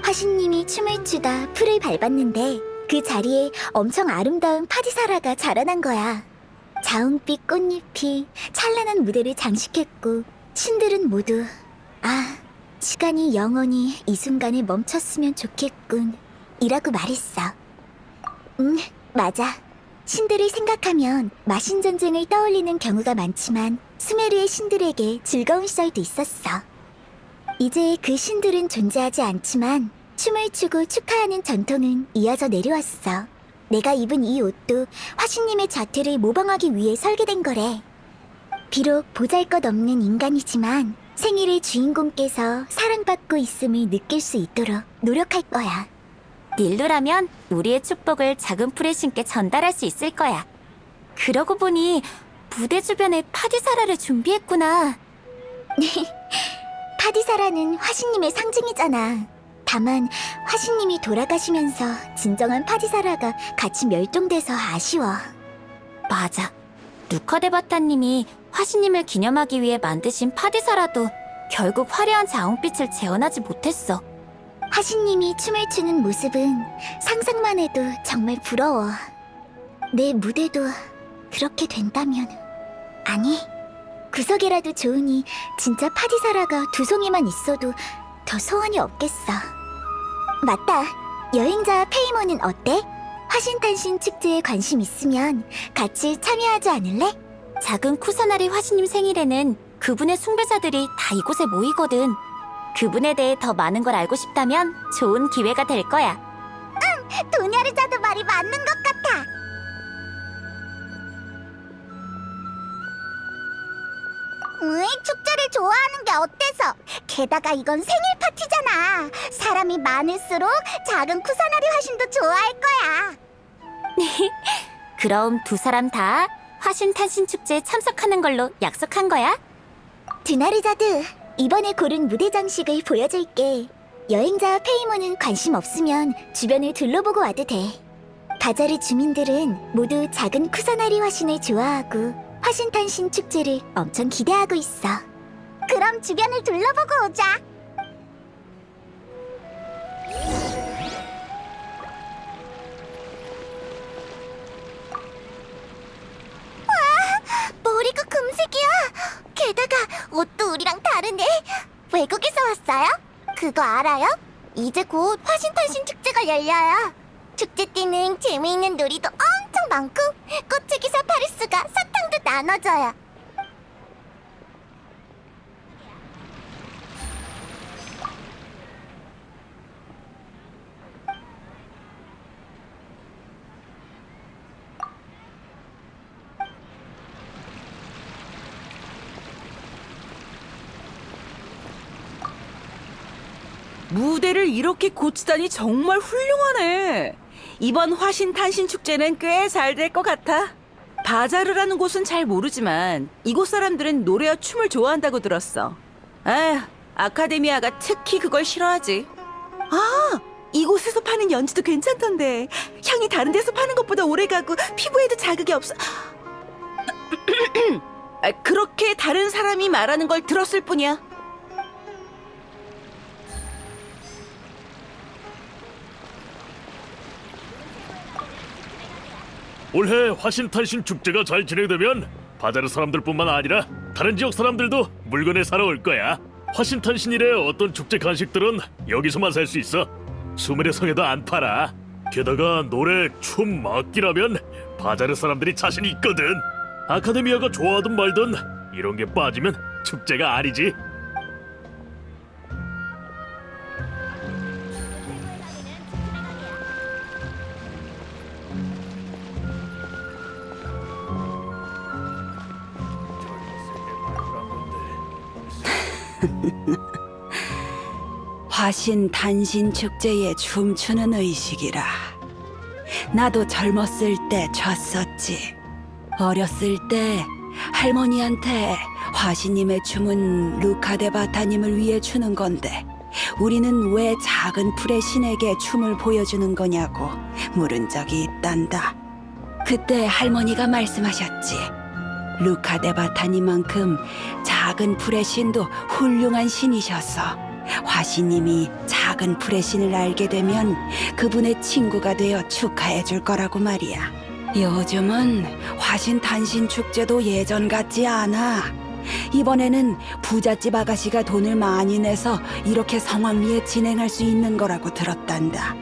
화신님이 춤을 추다 풀을 밟았는데 그 자리에 엄청 아름다운 파디사라가 자라난 거야. 자웅빛 꽃잎이 찬란한 무대를 장식했고 신들은 모두 시간이 영원히 이 순간에 멈췄으면 좋겠군 이라고 말했어. 맞아. 신들을 생각하면 마신 전쟁을 떠올리는 경우가 많지만 수메르의 신들에게 즐거운 시절도 있었어. 이제 그 신들은 존재하지 않지만 춤을 추고 축하하는 전통은 이어져 내려왔어. 내가 입은 이 옷도 화신님의 자태를 모방하기 위해 설계된 거래. 비록 보잘것없는 인간이지만 생일의 주인공께서 사랑받고 있음을 느낄 수 있도록 노력할 거야. 닐루라면 우리의 축복을 작은 풀의 신께 전달할 수 있을 거야. 그러고 보니 무대 주변에 파디사라를 준비했구나. 파디사라는 화신님의 상징이잖아. 다만 화신님이 돌아가시면서 진정한 파디사라가 같이 멸종돼서 아쉬워. 맞아. 루카데바타님이 화신님을 기념하기 위해 만드신 파디사라도 결국 화려한 자웅빛을 재현하지 못했어. 화신님이 춤을 추는 모습은 상상만 해도 정말 부러워. 내 무대도 그렇게 된다면, 아니, 구석이라도 좋으니 진짜 파디사라가 두 송이만 있어도 더 소원이 없겠어. 맞다. 여행자 페이몬은 어때? 화신탄신 축제에 관심 있으면 같이 참여하지 않을래? 작은 쿠사나리 화신님 생일에는 그분의 숭배자들이 다 이곳에 모이거든. 그분에 대해 더 많은 걸 알고 싶다면 좋은 기회가 될 거야. 응, 도냐르자도 말이 맞는 것 같아. 축제를 좋아하는 게 어때서? 게다가 이건 생일 파티잖아. 사람이 많을수록 작은 쿠사나리 화신도 좋아할 거야. 그럼 두 사람 다 화신탄신 축제에 참석하는 걸로 약속한 거야? 드나르자드, 이번에 고른 무대 장식을 보여줄게. 여행자 페이몬은 관심 없으면 주변을 둘러보고 와도 돼. 바자르 주민들은 모두 작은 쿠사나리 화신을 좋아하고 화신탄신 축제를 엄청 기대하고 있어. 그럼 주변을 둘러보고 오자. 와, 머리가 금색이야. 게다가 옷도 우리랑 다르네. 외국에서 왔어요? 그거 알아요? 이제 곧 화신탄신 축제가 열려요. 축제 때는 재미있는 놀이도 엄청 많고 꽃의 기사 파리스가 사탕도 나눠줘요. 무대를 이렇게 고치다니 정말 훌륭하네. 이번 화신탄신 축제는 꽤 잘 될 것 같아. 바자르라는 곳은 잘 모르지만 이곳 사람들은 노래와 춤을 좋아한다고 들었어. 에휴, 아카데미아가 특히 그걸 싫어하지. 아, 이곳에서 파는 연지도 괜찮던데. 향이 다른 데서 파는 것보다 오래가고 피부에도 자극이 없어. 그렇게 다른 사람이 말하는 걸 들었을 뿐이야. 올해 화신탄신 축제가 잘 진행되면 바자르 사람들뿐만 아니라 다른 지역 사람들도 물건을 사러 올 거야. 화신탄신일에 어떤 축제 간식들은 여기서만 살 수 있어. 수메르 성에도 안 팔아. 게다가 노래, 춤, 악기라면 바자르 사람들이 자신 있거든. 아카데미아가 좋아하든 말든 이런 게 빠지면 축제가 아니지. 화신탄신 축제에 춤추는 의식이라. 나도 젊었을 때 췄었지. 어렸을 때 할머니한테 화신님의 춤은 루카데바타님을 위해 추는 건데 우리는 왜 작은 풀의 신에게 춤을 보여주는 거냐고 물은 적이 있단다. 그때 할머니가 말씀하셨지. 루카데바타님만큼 작은 풀의 신도 훌륭한 신이셔서 화신님이 작은 풀의 신을 알게 되면 그분의 친구가 되어 축하해 줄 거라고 말이야. 요즘은 화신탄신 축제도 예전 같지 않아. 이번에는 부잣집 아가씨가 돈을 많이 내서 이렇게 성황리에 진행할 수 있는 거라고 들었단다.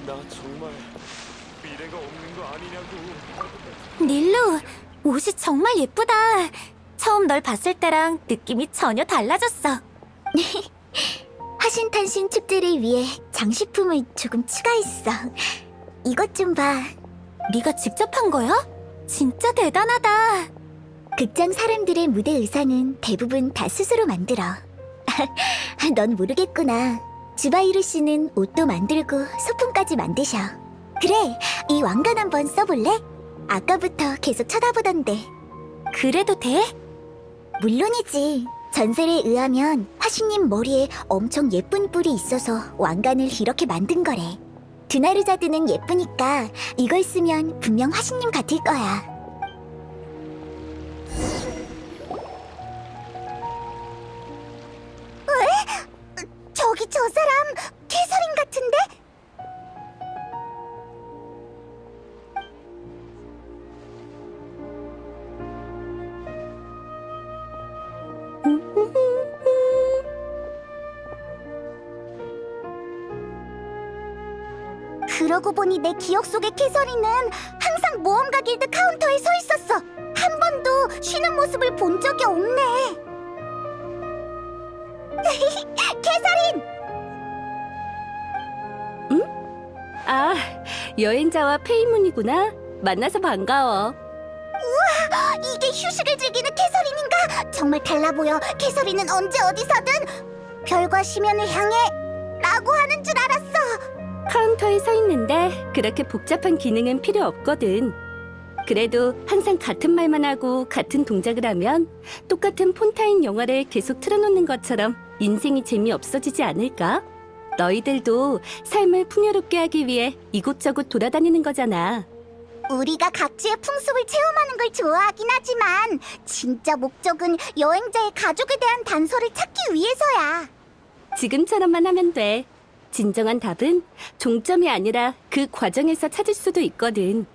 나 정말 미래가 없는 거 아니냐고. 닐루, 옷이 정말 예쁘다. 처음 널 봤을 때랑 느낌이 전혀 달라졌어. 화신탄신 축제를 위해 장식품을 조금 추가했어. 이것 좀 봐. 네가 직접 한 거야? 진짜 대단하다. 극장 사람들의 무대 의상은 대부분 다 스스로 만들어. 넌 모르겠구나. 주바이루 씨는 옷도 만들고 소품까지 만드셔. 그래, 이 왕관 한번 써볼래? 아까부터 계속 쳐다보던데. 그래도 돼? 물론이지. 전설에 의하면 화신님 머리에 엄청 예쁜 뿔이 있어서 왕관을 이렇게 만든 거래. 드나르자드는 예쁘니까 이걸 쓰면 분명 화신님 같을 거야. 왜? 저기 저 사람 캐서린 같은데? 그러고 보니 내 기억 속의 캐서린은 항상 모험가 길드 카운터에 서 있었어. 한 번도 쉬는 모습을 본 적이 없네. 캐서린! 아, 여행자와 페이문이구나. 만나서 반가워. 이게 휴식을 즐기는 캐서린인가? 정말 달라 보여. 캐서린은 언제 어디서든 별과 심연을 향해 라고 하는 줄 알았어. 카운터에 서 있는데 그렇게 복잡한 기능은 필요 없거든. 그래도 항상 같은 말만 하고 같은 동작을 하면 똑같은 폰타인 영화를 계속 틀어놓는 것처럼 인생이 재미없어지지 않을까? 너희들도 삶을 풍요롭게 하기 위해 이곳저곳 돌아다니는 거잖아. 우리가 각지의 풍습을 체험하는 걸 좋아하긴 하지만 진짜 목적은 여행자의 가족에 대한 단서를 찾기 위해서야. 지금처럼만 하면 돼. 진정한 답은 종점이 아니라 그 과정에서 찾을 수도 있거든.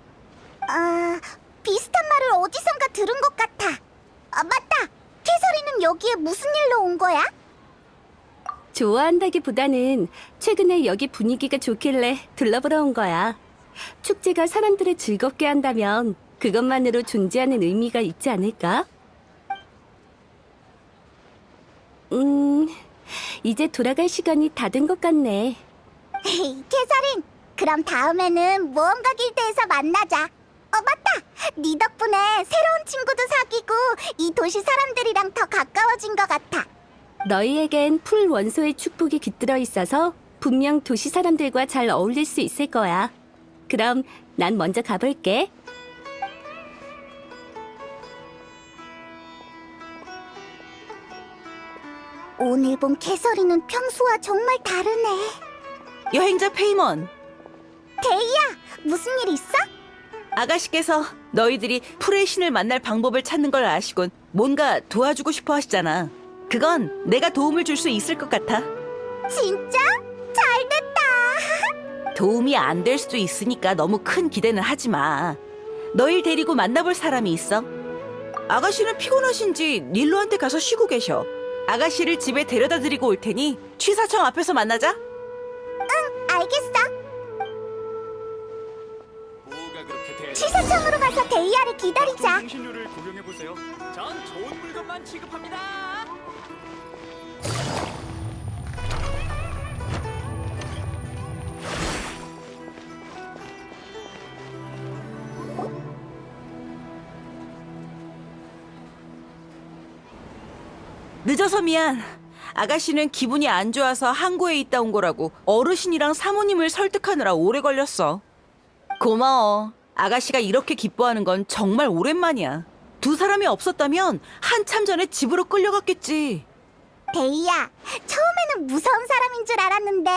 아, 비슷한 말을 어디선가 들은 것 같아. 아, 맞다. 캐서린은 여기에 무슨 일로 온 거야? 좋아한다기보다는 최근에 여기 분위기가 좋길래 둘러보러 온 거야. 축제가 사람들을 즐겁게 한다면 그것만으로 존재하는 의미가 있지 않을까? 이제 돌아갈 시간이 다 된 것 같네. 캐서린, 그럼 다음에는 모험가 길드에서 만나자. 맞다. 네 덕분에 새로운 친구도 사귀고 이 도시 사람들이랑 더 가까워진 것 같아. 너희에겐 풀 원소의 축복이 깃들어 있어서 분명 도시 사람들과 잘 어울릴 수 있을 거야. 그럼 난 먼저 가볼게. 오늘 본 캐서린은 평소와 정말 다르네. 여행자 페이먼, 데이야, 무슨 일 있어? 아가씨께서 너희들이 풀의 신을 만날 방법을 찾는 걸 아시곤 뭔가 도와주고 싶어 하시잖아. 그건 내가 도움을 줄 수 있을 것 같아. 진짜? 잘됐다. 도움이 안 될 수도 있으니까 너무 큰 기대는 하지 마. 너희 데리고 만나볼 사람이 있어. 아가씨는 피곤하신지 닐로한테 가서 쉬고 계셔. 아가씨를 집에 데려다 드리고 올 테니 취사청 앞에서 만나자. 알겠어. 뭐가 그렇게 대? 취사청으로 가서 데이야를 기다리자. 통신료를 구경해 보세요. 전 좋은 물건만 취급합니다. 늦어서 미안. 아가씨는 기분이 안 좋아서 항구에 있다 온 거라고 어르신이랑 사모님을 설득하느라 오래 걸렸어. 고마워. 아가씨가 이렇게 기뻐하는 건 정말 오랜만이야. 두 사람이 없었다면 한참 전에 집으로 끌려갔겠지. 데이야, 처음에는 무서운 사람인 줄 알았는데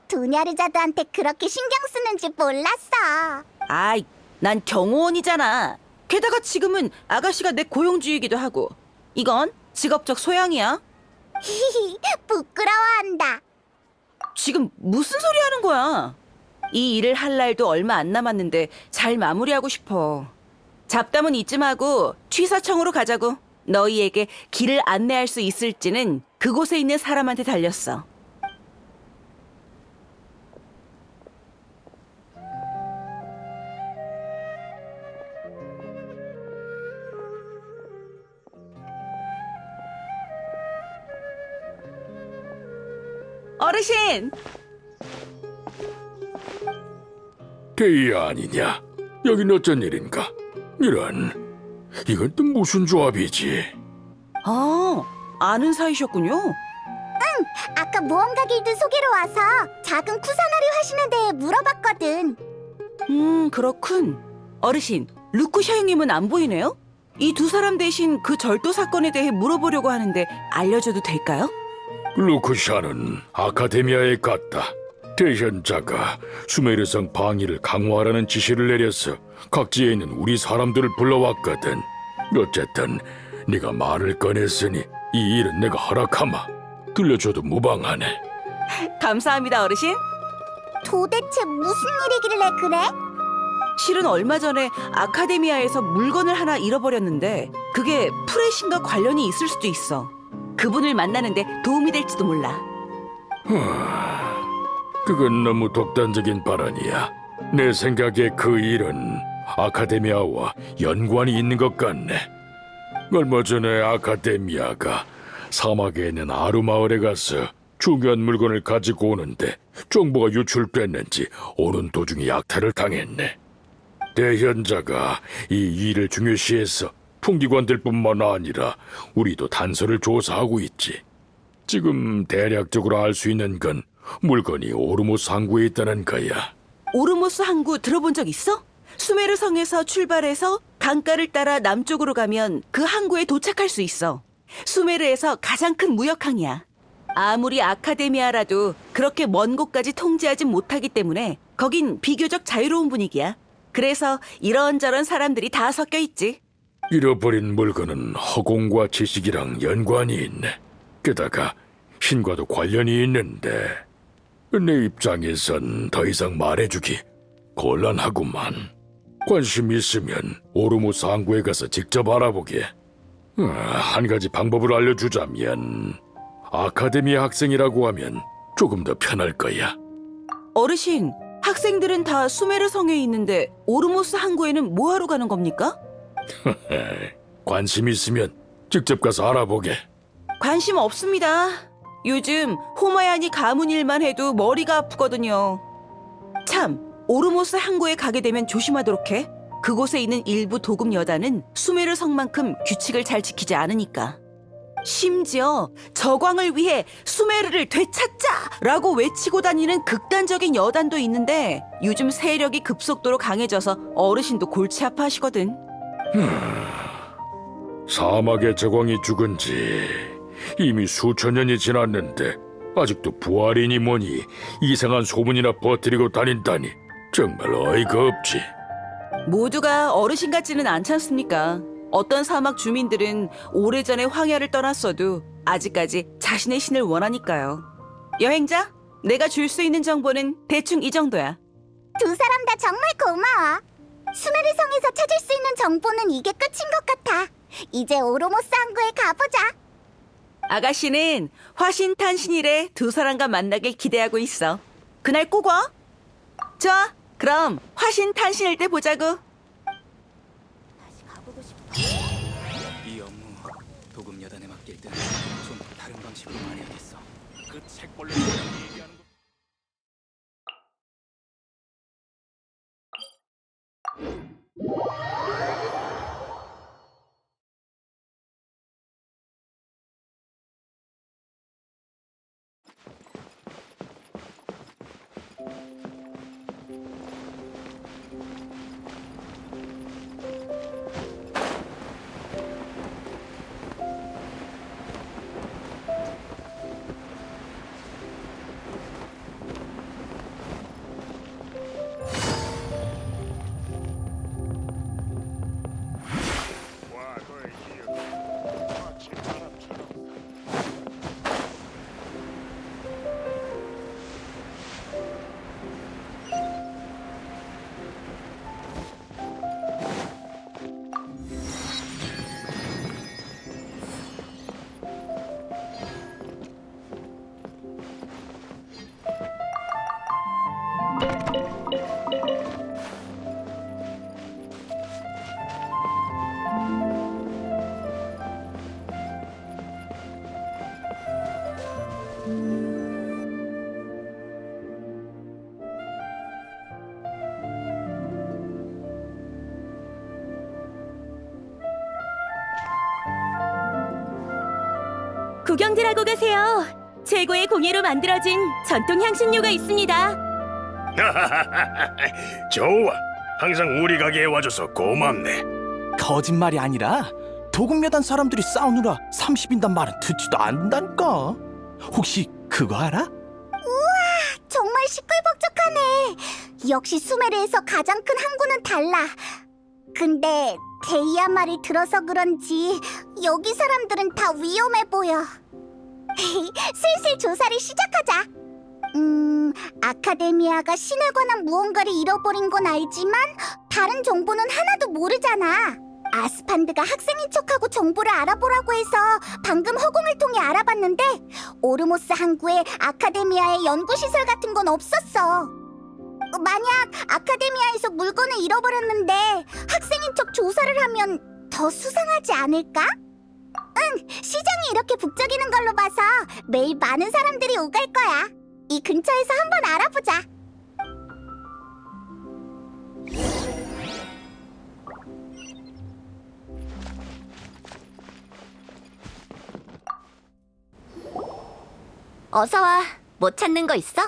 도냐르자드한테 그렇게 신경 쓰는지 몰랐어. 아이, 난 경호원이잖아. 게다가 지금은 아가씨가 내 고용주이기도 하고. 이건 직업적 소양이야. 히히, 부끄러워한다. 지금 무슨 소리 하는 거야? 이 일을 할 날도 얼마 안 남았는데 잘 마무리하고 싶어. 잡담은 이쯤 하고 취사청으로 가자고. 너희에게 길을 안내할 수 있을지는 그곳에 있는 사람한테 달렸어. 어르신! 데이야 아니냐? 여긴 어쩐 일인가? 이런, 이건 또 무슨 조합이지? 아, 아는 사이셨군요. 아까 모험가 길드 소개로 와서 작은 쿠사나리 화신에 대해 물어봤거든. 그렇군. 어르신, 루쿠샤 형님은 안 보이네요? 이 두 사람 대신 그 절도 사건에 대해 물어보려고 하는데 알려줘도 될까요? 루크샤는 아카데미아에 갔다. 대현자가 수메르성 방위를 강화하라는 지시를 내려서 각지에 있는 우리 사람들을 불러왔거든. 어쨌든 네가 말을 꺼냈으니 이 일은 내가 허락하마. 들려줘도 무방하네. 감사합니다, 어르신. 도대체 무슨 일이길래 그래? 실은 얼마 전에 아카데미아에서 물건을 하나 잃어버렸는데 그게 풀의 신과 관련이 있을 수도 있어. 그분을 만나는데 도움이 될지도 몰라. 그건 너무 독단적인 발언이야. 내 생각에 그 일은 아카데미아와 연관이 있는 것 같네. 얼마 전에 아카데미아가 사막에 있는 아루 마을에 가서 중요한 물건을 가지고 오는데 정보가 유출됐는지 오는 도중에 약탈을 당했네. 대현자가 이 일을 중요시해서 풍기관들뿐만 아니라 우리도 단서를 조사하고 있지. 지금 대략적으로 알 수 있는 건 물건이 오르모스 항구에 있다는 거야. 오르모스 항구 들어본 적 있어? 수메르 성에서 출발해서 강가를 따라 남쪽으로 가면 그 항구에 도착할 수 있어. 수메르에서 가장 큰 무역항이야. 아무리 아카데미아라도 그렇게 먼 곳까지 통제하진 못하기 때문에 거긴 비교적 자유로운 분위기야. 그래서 이런저런 사람들이 다 섞여 있지. 잃어버린 물건은 허공과 지식이랑 연관이 있네. 게다가 신과도 관련이 있는데 내 입장에선 더 이상 말해주기 곤란하구만. 관심 있으면 오르모스 항구에 가서 직접 알아보게. 한 가지 방법을 알려주자면 아카데미아 학생이라고 하면 조금 더 편할 거야. 어르신, 학생들은 다 수메르 성에 있는데 오르모스 항구에는 뭐하러 가는 겁니까? 관심 있으면 직접 가서 알아보게. 관심 없습니다. 요즘 호마야니 가문 일만 해도 머리가 아프거든요. 참, 오르모스 항구에 가게 되면 조심하도록 해. 그곳에 있는 일부 도금 여단은 수메르 성만큼 규칙을 잘 지키지 않으니까. 심지어 저광을 위해 수메르를 되찾자라고 외치고 다니는 극단적인 여단도 있는데 요즘 세력이 급속도로 강해져서 어르신도 골치 아파하시거든. 사막의 저광이 죽은 지 이미 수천 년이 지났는데 아직도 부활이니 뭐니 이상한 소문이나 퍼뜨리고 다닌다니 정말 어이가 없지. 모두가 어르신 같지는 않지 않습니까? 어떤 사막 주민들은 오래전에 황야를 떠났어도 아직까지 자신의 신을 원하니까요. 여행자, 내가 줄 수 있는 정보는 대충 이 정도야. 두 사람 다 정말 고마워. 수메르 성에서 찾을 수 있는 정보는 이게 끝인 것 같아. 이제 오르모스 항구에 가보자. 아가씨는 화신탄신일에 두 사람과 만나길 기대하고 있어. 그날 꼭 와. 좋아, 그럼 화신탄신일 때 보자고. 이 업무 도금 여단에 맡길 땐 좀 다른 방식으로 말해야겠어. 그 책벌레 얘기하는 거. 과거의 기억, 마치 바람처럼. 구경들 하고 가세요. 최고의 공예로 만들어진 전통 향신료가 있습니다. 좋아. 항상 우리 가게에 와줘서 고맙네. 거짓말이 아니라 도금여단 사람들이 싸우느라 30인단 말은 듣지도 않는다니까. 혹시 그거 알아? 정말 시끌벅적하네. 역시 수메르에서 가장 큰 항구는 달라. 근데 데이아 말을 들어서 그런지 여기 사람들은 다 위험해 보여. 슬슬 조사를 시작하자. 아카데미아가 신에 관한 무언가를 잃어버린 건 알지만 다른 정보는 하나도 모르잖아. 아스판드가 학생인 척하고 정보를 알아보라고 해서 방금 허공을 통해 알아봤는데 오르모스 항구에 아카데미아의 연구시설 같은 건 없었어. 만약 아카데미아에서 물건을 잃어버렸는데 학생인 척 조사를 하면 더 수상하지 않을까? 응, 시장이 이렇게 북적이는 걸로 봐서 매일 많은 사람들이 오갈 거야. 이 근처에서 한번 알아보자. 어서 와. 뭐 찾는 거 있어?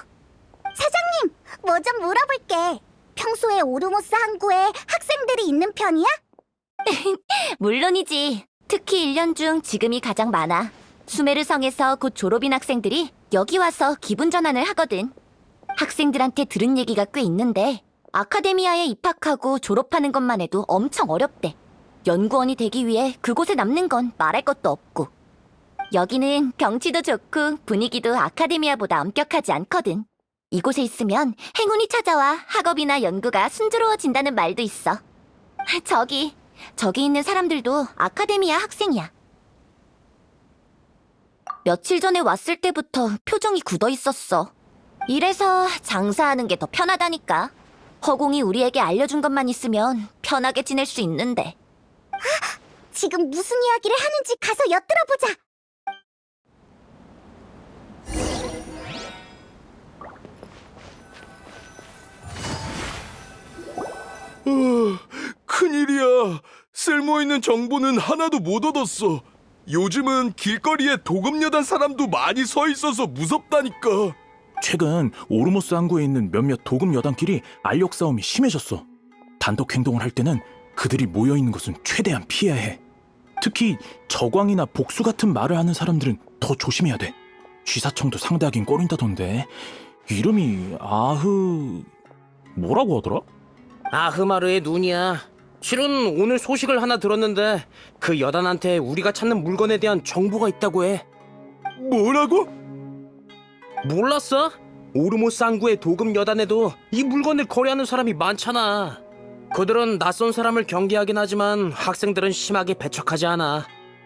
사장님, 뭐 좀 물어볼게. 평소에 오르모스 항구에 학생들이 있는 편이야? 물론이지. 특히 1년 중 지금이 가장 많아. 수메르 성에서 곧 졸업인 학생들이 여기 와서 기분 전환을 하거든. 학생들한테 들은 얘기가 꽤 있는데 아카데미아에 입학하고 졸업하는 것만 해도 엄청 어렵대. 연구원이 되기 위해 그곳에 남는 건 말할 것도 없고. 여기는 경치도 좋고 분위기도 아카데미아보다 엄격하지 않거든. 이곳에 있으면 행운이 찾아와 학업이나 연구가 순조로워진다는 말도 있어. 저기 있는 사람들도 아카데미아 학생이야. 며칠 전에 왔을 때부터 표정이 굳어 있었어. 이래서 장사하는 게 더 편하다니까. 허공이 우리에게 알려준 것만 있으면 편하게 지낼 수 있는데. 지금 무슨 이야기를 하는지 가서 엿들어보자. 큰일이야. 쓸모있는 정보는 하나도 못 얻었어. 요즘은 길거리에 도금여단 사람도 많이 서 있어서 무섭다니까. 최근 오르모스 항구에 있는 몇몇 도금 여단끼리 알력 싸움이 심해졌어. 단독 행동을 할 때는 그들이 모여 있는 곳은 최대한 피해야 해. 특히 저광이나 복수 같은 말을 하는 사람들은 더 조심해야 돼. 쥐사청도 상대하긴 꺼린다던데. 이름이 뭐라고 하더라? 아흐마르의 눈이야. 실은 오늘 소식을 하나 들었는데 그 여단한테 우리가 찾는 물건에 대한 정보가 있다고 해. 뭐라고? 몰랐어? 오르모스 항구의 도금 여단에도 이 물건을 거래하는 사람이 많잖아. 그들은 낯선 사람을 경계하긴 하지만 학생들은 심하게 배척하지 않아.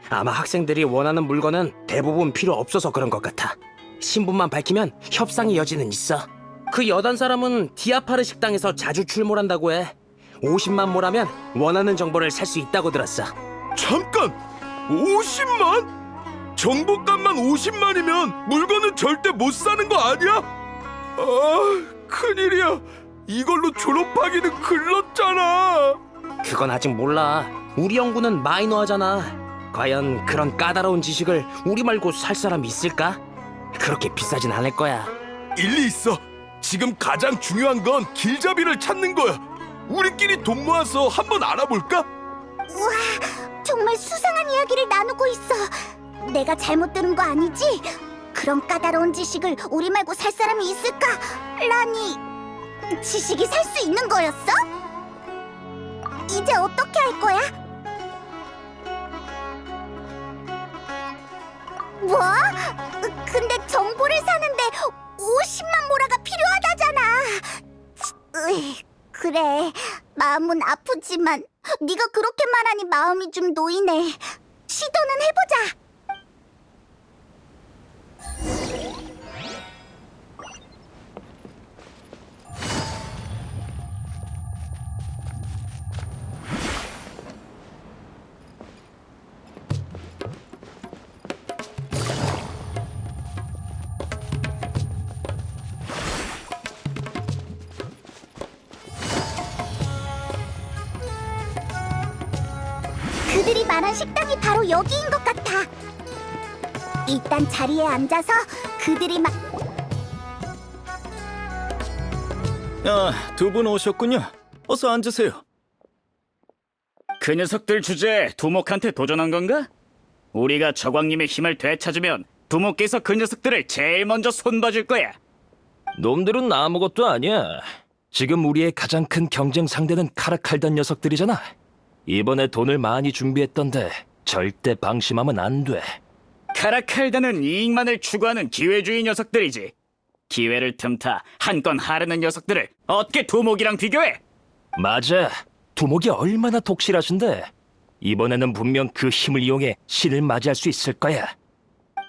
아마 학생들이 원하는 물건은 대부분 필요 없어서 그런 것 같아. 신분만 밝히면 협상의 여지는 있어. 그 여단 사람은 디아파르 식당에서 자주 출몰한다고 해. 50만 모라면 원하는 정보를 살 수 있다고 들었어. 잠깐! 50만? 정보값만 50만이면 물건은 절대 못 사는 거 아니야? 큰일이야. 이걸로 졸업하기는 글렀잖아. 그건 아직 몰라. 우리 연구는 마이너하잖아. 과연 그런 까다로운 지식을 우리 말고 살 사람이 있을까? 그렇게 비싸진 않을 거야. 일리 있어. 지금 가장 중요한 건 길잡이를 찾는 거야. 우리끼리 돈 모아서 한번 알아볼까? 우와, 정말 수상한 이야기를 나누고 있어. 내가 잘못 들은 거 아니지? 그런 까다로운 지식을 우리 말고 살 사람이 있을까? 라니, 지식이 살 수 있는 거였어? 이제 어떻게 할 거야? 뭐? 근데 정보를 사는데 50만 모라가 필요하다잖아. 그래, 마음은 아프지만 네가 그렇게 말하니 마음이 좀 놓이네. 시도는 해보자. 그들이 말한 식당이 바로 여기인 것 같아. 일단 자리에 앉아서 그들이 두 분 오셨군요. 어서 앉으세요. 그 녀석들 주제에 두목한테 도전한 건가? 우리가 저광님의 힘을 되찾으면 두목께서 그 녀석들을 제일 먼저 손봐줄 거야. 놈들은 아무것도 아니야. 지금 우리의 가장 큰 경쟁 상대는 카라칼단 녀석들이잖아. 이번에 돈을 많이 준비했던데 절대 방심하면 안 돼. 카라칼다는 이익만을 추구하는 기회주의 녀석들이지. 기회를 틈타 한 건 하려는 녀석들을 어떻게 두목이랑 비교해? 맞아. 두목이 얼마나 독실하신데. 이번에는 분명 그 힘을 이용해 신을 맞이할 수 있을 거야.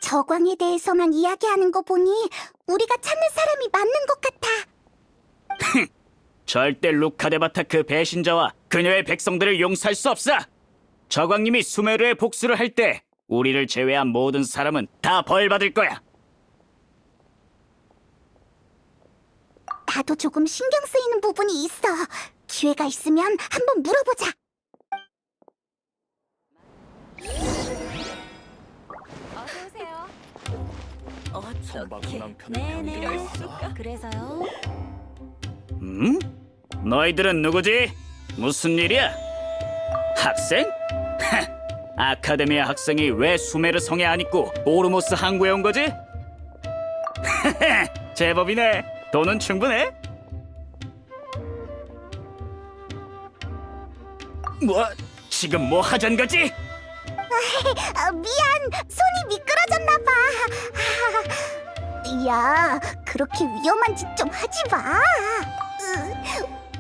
저광에 대해서만 이야기하는 거 보니 우리가 찾는 사람이 맞는 것 같아. 절대 루카데바타 그 배신자와 그녀의 백성들을 용서할 수 없어. 저광님이 수메르의 복수를 할 때 우리를 제외한 모든 사람은 다 벌받을 거야. 나도 조금 신경 쓰이는 부분이 있어. 기회가 있으면 한번 물어보자. 네네. 그래서요? 너희들은 누구지? 무슨 일이야? 학생? 아카데미아 학생이 왜 수메르 성에 안 있고 오르모스 항구에 온 거지? 제법이네. 돈은 충분해? 뭐? 지금 뭐 하자는 거지? 미안, 손이 미끄러졌나 봐. 야, 그렇게 위험한 짓 좀 하지 마.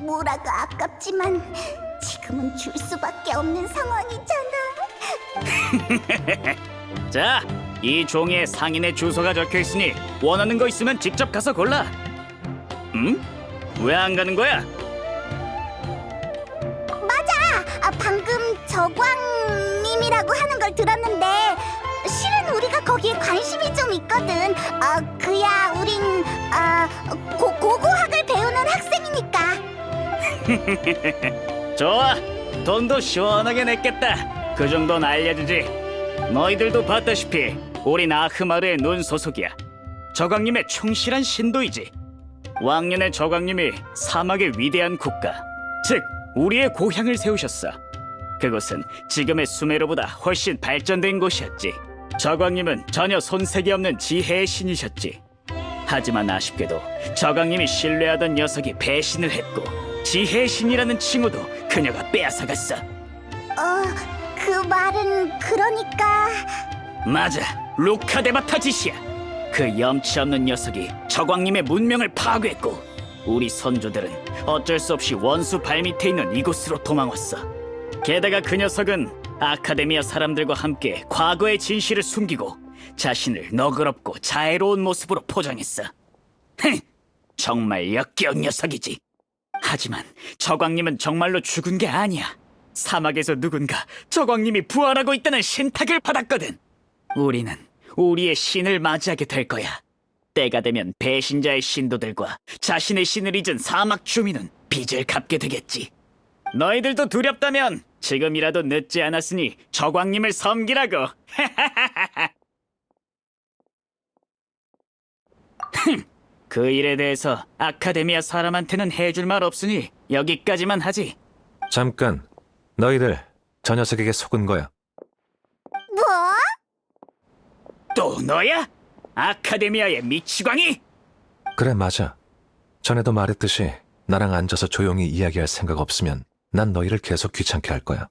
뭐라고 아깝지만 지금은 줄 수밖에 없는 상황이잖아. 자, 이 종이에 상인의 주소가 적혀 있으니 원하는 거 있으면 직접 가서 골라. 응? 왜 안 가는 거야? 맞아, 방금 저광님이라고 하는 걸 들었는데 실은 우리가 거기에 관심이 좀 있거든. 그야 우린 고고학을 배우는 학생이니까. 좋아, 돈도 시원하게 냈겠다. 그 정도는 알려주지. 너희들도 봤다시피 우린 아흐마르의 눈 소속이야. 저광님의 충실한 신도이지. 왕년의 저광님이 사막의 위대한 국가, 즉 우리의 고향을 세우셨어. 그곳은 지금의 수메르보다 훨씬 발전된 곳이었지. 저광님은 전혀 손색이 없는 지혜의 신이셨지. 하지만 아쉽게도 저광님이 신뢰하던 녀석이 배신을 했고 지혜의 신이라는 칭호도 그녀가 빼앗아갔어. 그 말은 그러니까... 맞아, 루카데바타 짓이야. 그 염치 없는 녀석이 저광님의 문명을 파괴했고 우리 선조들은 어쩔 수 없이 원수 발밑에 있는 이곳으로 도망왔어. 게다가 그 녀석은 아카데미아 사람들과 함께 과거의 진실을 숨기고 자신을 너그럽고 자애로운 모습으로 포장했어. 정말 역겨운 녀석이지. 하지만 저광님은 정말로 죽은 게 아니야. 사막에서 누군가 저광님이 부활하고 있다는 신탁을 받았거든. 우리는 우리의 신을 맞이하게 될 거야. 때가 되면 배신자의 신도들과 자신의 신을 잊은 사막 주민은 빚을 갚게 되겠지. 너희들도 두렵다면 지금이라도 늦지 않았으니 저광님을 섬기라고. 그 일에 대해서 아카데미아 사람한테는 해줄 말 없으니 여기까지만 하지. 잠깐, 너희들 저 녀석에게 속은 거야. 뭐? 또 너야? 아카데미아의 미치광이? 그래, 맞아. 전에도 말했듯이 나랑 앉아서 조용히 이야기할 생각 없으면 난 너희를 계속 귀찮게 할 거야.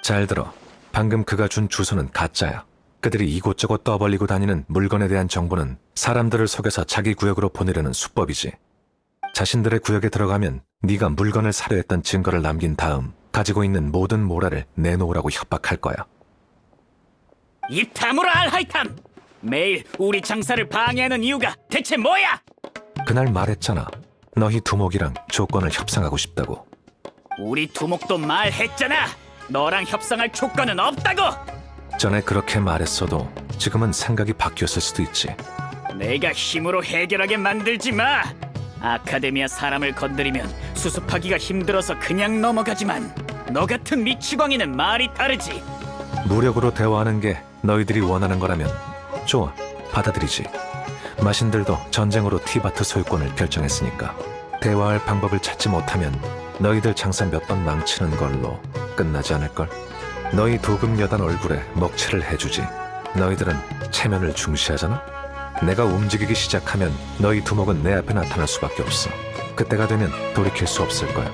잘 들어. 방금 그가 준 주소는 가짜야. 그들이 이곳저곳 떠벌리고 다니는 물건에 대한 정보는 사람들을 속여서 자기 구역으로 보내려는 수법이지. 자신들의 구역에 들어가면 네가 물건을 사려 했던 증거를 남긴 다음 가지고 있는 모든 모라를 내놓으라고 협박할 거야. 입 다물어, 알하이탐! 매일 우리 장사를 방해하는 이유가 대체 뭐야? 그날 말했잖아. 너희 두목이랑 조건을 협상하고 싶다고. 우리 두목도 말했잖아. 너랑 협상할 조건은 없다고. 전에 그렇게 말했어도 지금은 생각이 바뀌었을 수도 있지. 내가 힘으로 해결하게 만들지 마. 아카데미아 사람을 건드리면 수습하기가 힘들어서 그냥 넘어가지만 너 같은 미치광이는 말이 다르지. 무력으로 대화하는 게 너희들이 원하는 거라면 좋아, 받아들이지. 마신들도 전쟁으로 티바트 소유권을 결정했으니까 대화할 방법을 찾지 못하면 너희들 장사 몇 번 망치는 걸로 끝나지 않을걸? 너희 도금 여단 얼굴에 먹칠을 해주지. 너희들은 체면을 중시하잖아? 내가 움직이기 시작하면 너희 두목은 내 앞에 나타날 수밖에 없어. 그때가 되면 돌이킬 수 없을 거야.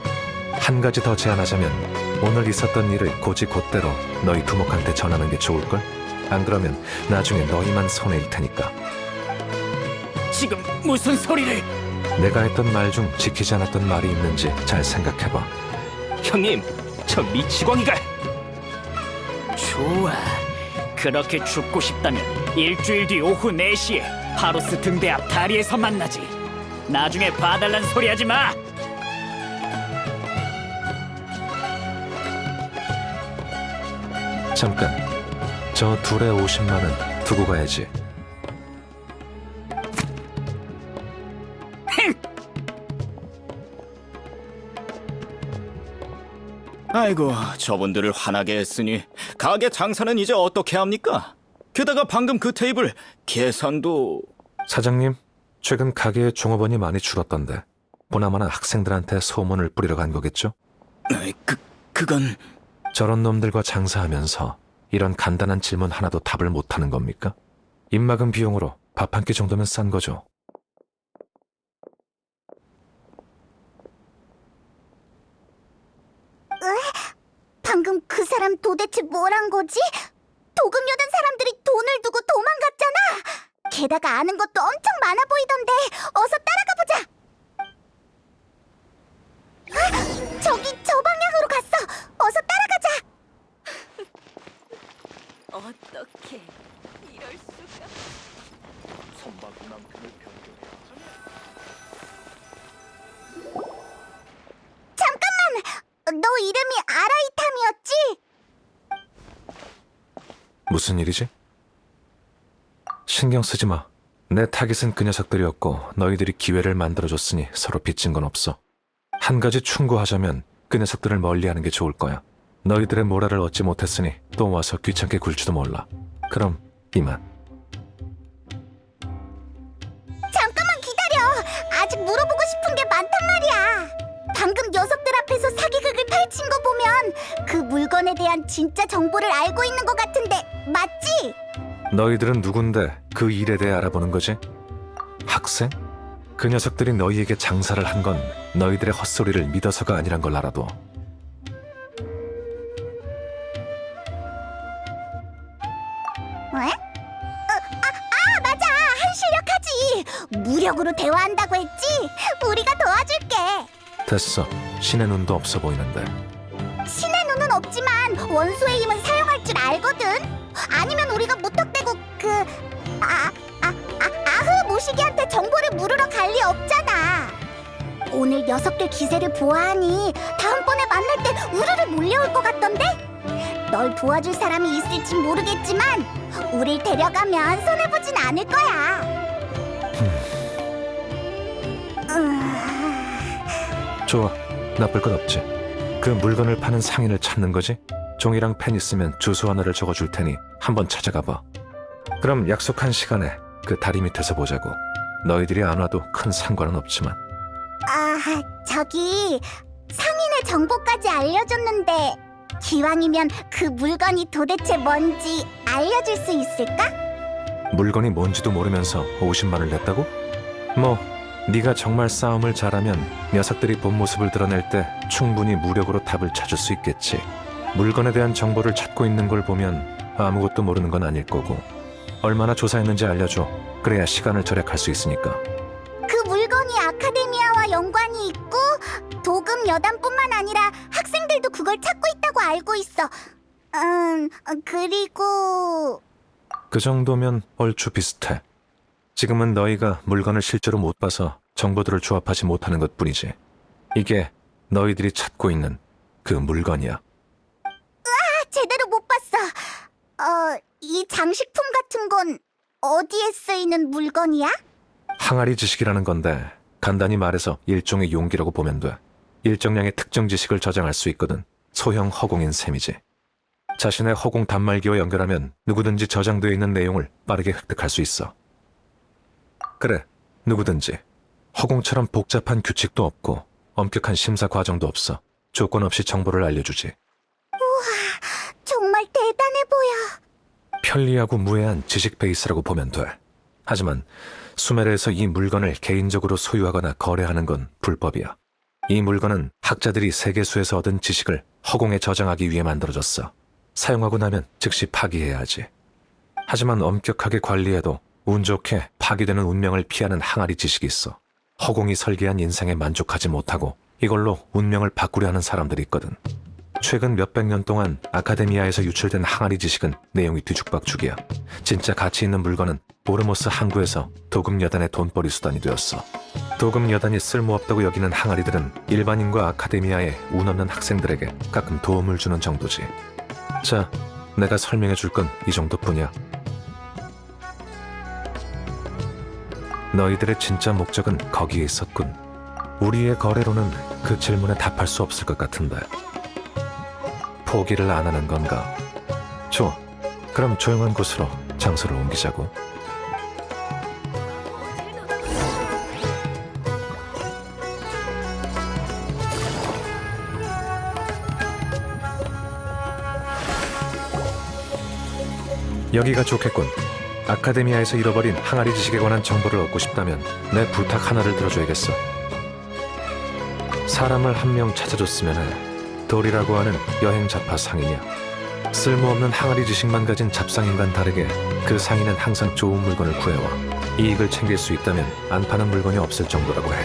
한 가지 더 제안하자면 오늘 있었던 일을 곧이곧대로 너희 두목한테 전하는 게 좋을걸? 안 그러면 나중에 너희만 손해일 테니까. 지금 무슨 소리를? 내가 했던 말 중 지키지 않았던 말이 있는지 잘 생각해봐. 형님, 저 미치광이가... 좋아. 그렇게 죽고 싶다면 일주일 뒤 오후 4시에 파로스 등대 앞 다리에서 만나지. 나중에 봐달란 소리 하지 마. 잠깐, 저 둘의 50만 원 두고 가야지. 아이고, 저분들을 화나게 했으니 가게 장사는 이제 어떻게 합니까? 게다가 방금 그 테이블 계산도... 사장님, 최근 가게의 종업원이 많이 줄었던데 보나마나 학생들한테 소문을 뿌리러 간 거겠죠? 그건... 저런 놈들과 장사하면서 이런 간단한 질문 하나도 답을 못하는 겁니까? 입막음 비용으로 밥 한 끼 정도면 싼 거죠. 방금 그 사람 도대체 뭘 한 거지? 도금여단 사람들이 돈을 두고 도망갔잖아. 게다가 아는 것도 엄청 많아 보이던데 어서 따라가 보자. 저기 저 방향으로 갔어. 어서 따라가자. 어떻게 이럴 수가? 잠깐만. 너 이름이 아라이탐이었지? 무슨 일이지? 신경 쓰지 마. 내 타깃은 그 녀석들이었고 너희들이 기회를 만들어줬으니 서로 빚진 건 없어. 한 가지 충고하자면 그 녀석들을 멀리하는 게 좋을 거야. 너희들의 모라를 얻지 못했으니 또 와서 귀찮게 굴지도 몰라. 그럼 이만. 잠깐만 기다려. 아직 물어보고 싶은 게 많단 말이야. 방금 녀석들 앞에서 사기극을 펼친 거 보면 그 물건에 대한 진짜 정보를 알고 있는 것 같은데 맞지? 너희들은 누군데 그 일에 대해 알아보는 거지? 학생? 그 녀석들이 너희에게 장사를 한 건 너희들의 헛소리를 믿어서가 아니란 걸 알아둬. 왜? 맞아. 한실력하지. 무력으로 대화한다고 했지? 우리가 도와줄게. 됐어. 신의 눈도 없어 보이는데. 신의 눈은 없지만 원수의 힘은 사용할 줄 알거든. 아니면 우리가 무턱대고 아흐 모시기한테 정보를 물으러 갈 리 없잖아. 오늘 녀석들 기세를 보아하니 다음번에 만날 때 우르르 몰려올 것 같던데? 널 도와줄 사람이 있을진 모르겠지만 우릴 데려가면 손해보진 않을 거야. 좋아. 나쁠 것 없지. 그 물건을 파는 상인을 찾는 거지? 종이랑 펜 있으면 주소 하나를 적어줄 테니 한번 찾아가 봐. 그럼 약속한 시간에 그 다리 밑에서 보자고. 너희들이 안 와도 큰 상관은 없지만. 저기 상인의 정보까지 알려줬는데 기왕이면 그 물건이 도대체 뭔지 알려줄 수 있을까? 물건이 뭔지도 모르면서 50만 원을 냈다고? 뭐 네가 정말 싸움을 잘하면 녀석들이 본 모습을 드러낼 때 충분히 무력으로 답을 찾을 수 있겠지. 물건에 대한 정보를 찾고 있는 걸 보면 아무것도 모르는 건 아닐 거고. 얼마나 조사했는지 알려줘. 그래야 시간을 절약할 수 있으니까. 그 물건이 아카데미아와 연관이 있고 도금 여단뿐만 아니라 학생들도 그걸 찾고 있다고 알고 있어. 그리고 그 정도면 얼추 비슷해. 지금은 너희가 물건을 실제로 못 봐서 정보들을 조합하지 못하는 것뿐이지. 이게 너희들이 찾고 있는 그 물건이야. 제대로 못 봤어. 이 장식품 같은 건 어디에 쓰이는 물건이야? 항아리 지식이라는 건데 간단히 말해서 일종의 용기라고 보면 돼. 일정량의 특정 지식을 저장할 수 있거든. 소형 허공인 셈이지. 자신의 허공 단말기와 연결하면 누구든지 저장되어 있는 내용을 빠르게 획득할 수 있어. 그래, 누구든지. 허공처럼 복잡한 규칙도 없고 엄격한 심사 과정도 없어. 조건 없이 정보를 알려주지. 정말 대단해 보여. 편리하고 무해한 지식 베이스라고 보면 돼. 하지만 수메르에서 이 물건을 개인적으로 소유하거나 거래하는 건 불법이야. 이 물건은 학자들이 세계수에서 얻은 지식을 허공에 저장하기 위해 만들어졌어. 사용하고 나면 즉시 파기해야 하지. 하지만 엄격하게 관리해도 운 좋게 파기되는 운명을 피하는 항아리 지식이 있어. 허공이 설계한 인생에 만족하지 못하고 이걸로 운명을 바꾸려 하는 사람들이 있거든. 최근 몇백 년 동안 아카데미아에서 유출된 항아리 지식은 내용이 뒤죽박죽이야. 진짜 가치 있는 물건은 오르모스 항구에서 도금 여단의 돈벌이 수단이 되었어. 도금 여단이 쓸모없다고 여기는 항아리들은 일반인과 아카데미아의 운 없는 학생들에게 가끔 도움을 주는 정도지. 자, 내가 설명해 줄 건 이 정도뿐이야. 너희들의 진짜 목적은 거기에 있었군. 우리의 거래로는 그 질문에 답할 수 없을 것 같은데. 포기를 안 하는 건가? 좋아. 그럼 조용한 곳으로 장소를 옮기자고. 여기가 좋겠군. 아카데미아에서 잃어버린 항아리 지식에 관한 정보를 얻고 싶다면 내 부탁 하나를 들어줘야겠어. 사람을 한 명 찾아줬으면 해. 돌이라고 하는 여행 잡화 상인이야. 쓸모없는 항아리 지식만 가진 잡상인과는 다르게 그 상인은 항상 좋은 물건을 구해와 이익을 챙길 수 있다면 안 파는 물건이 없을 정도라고 해.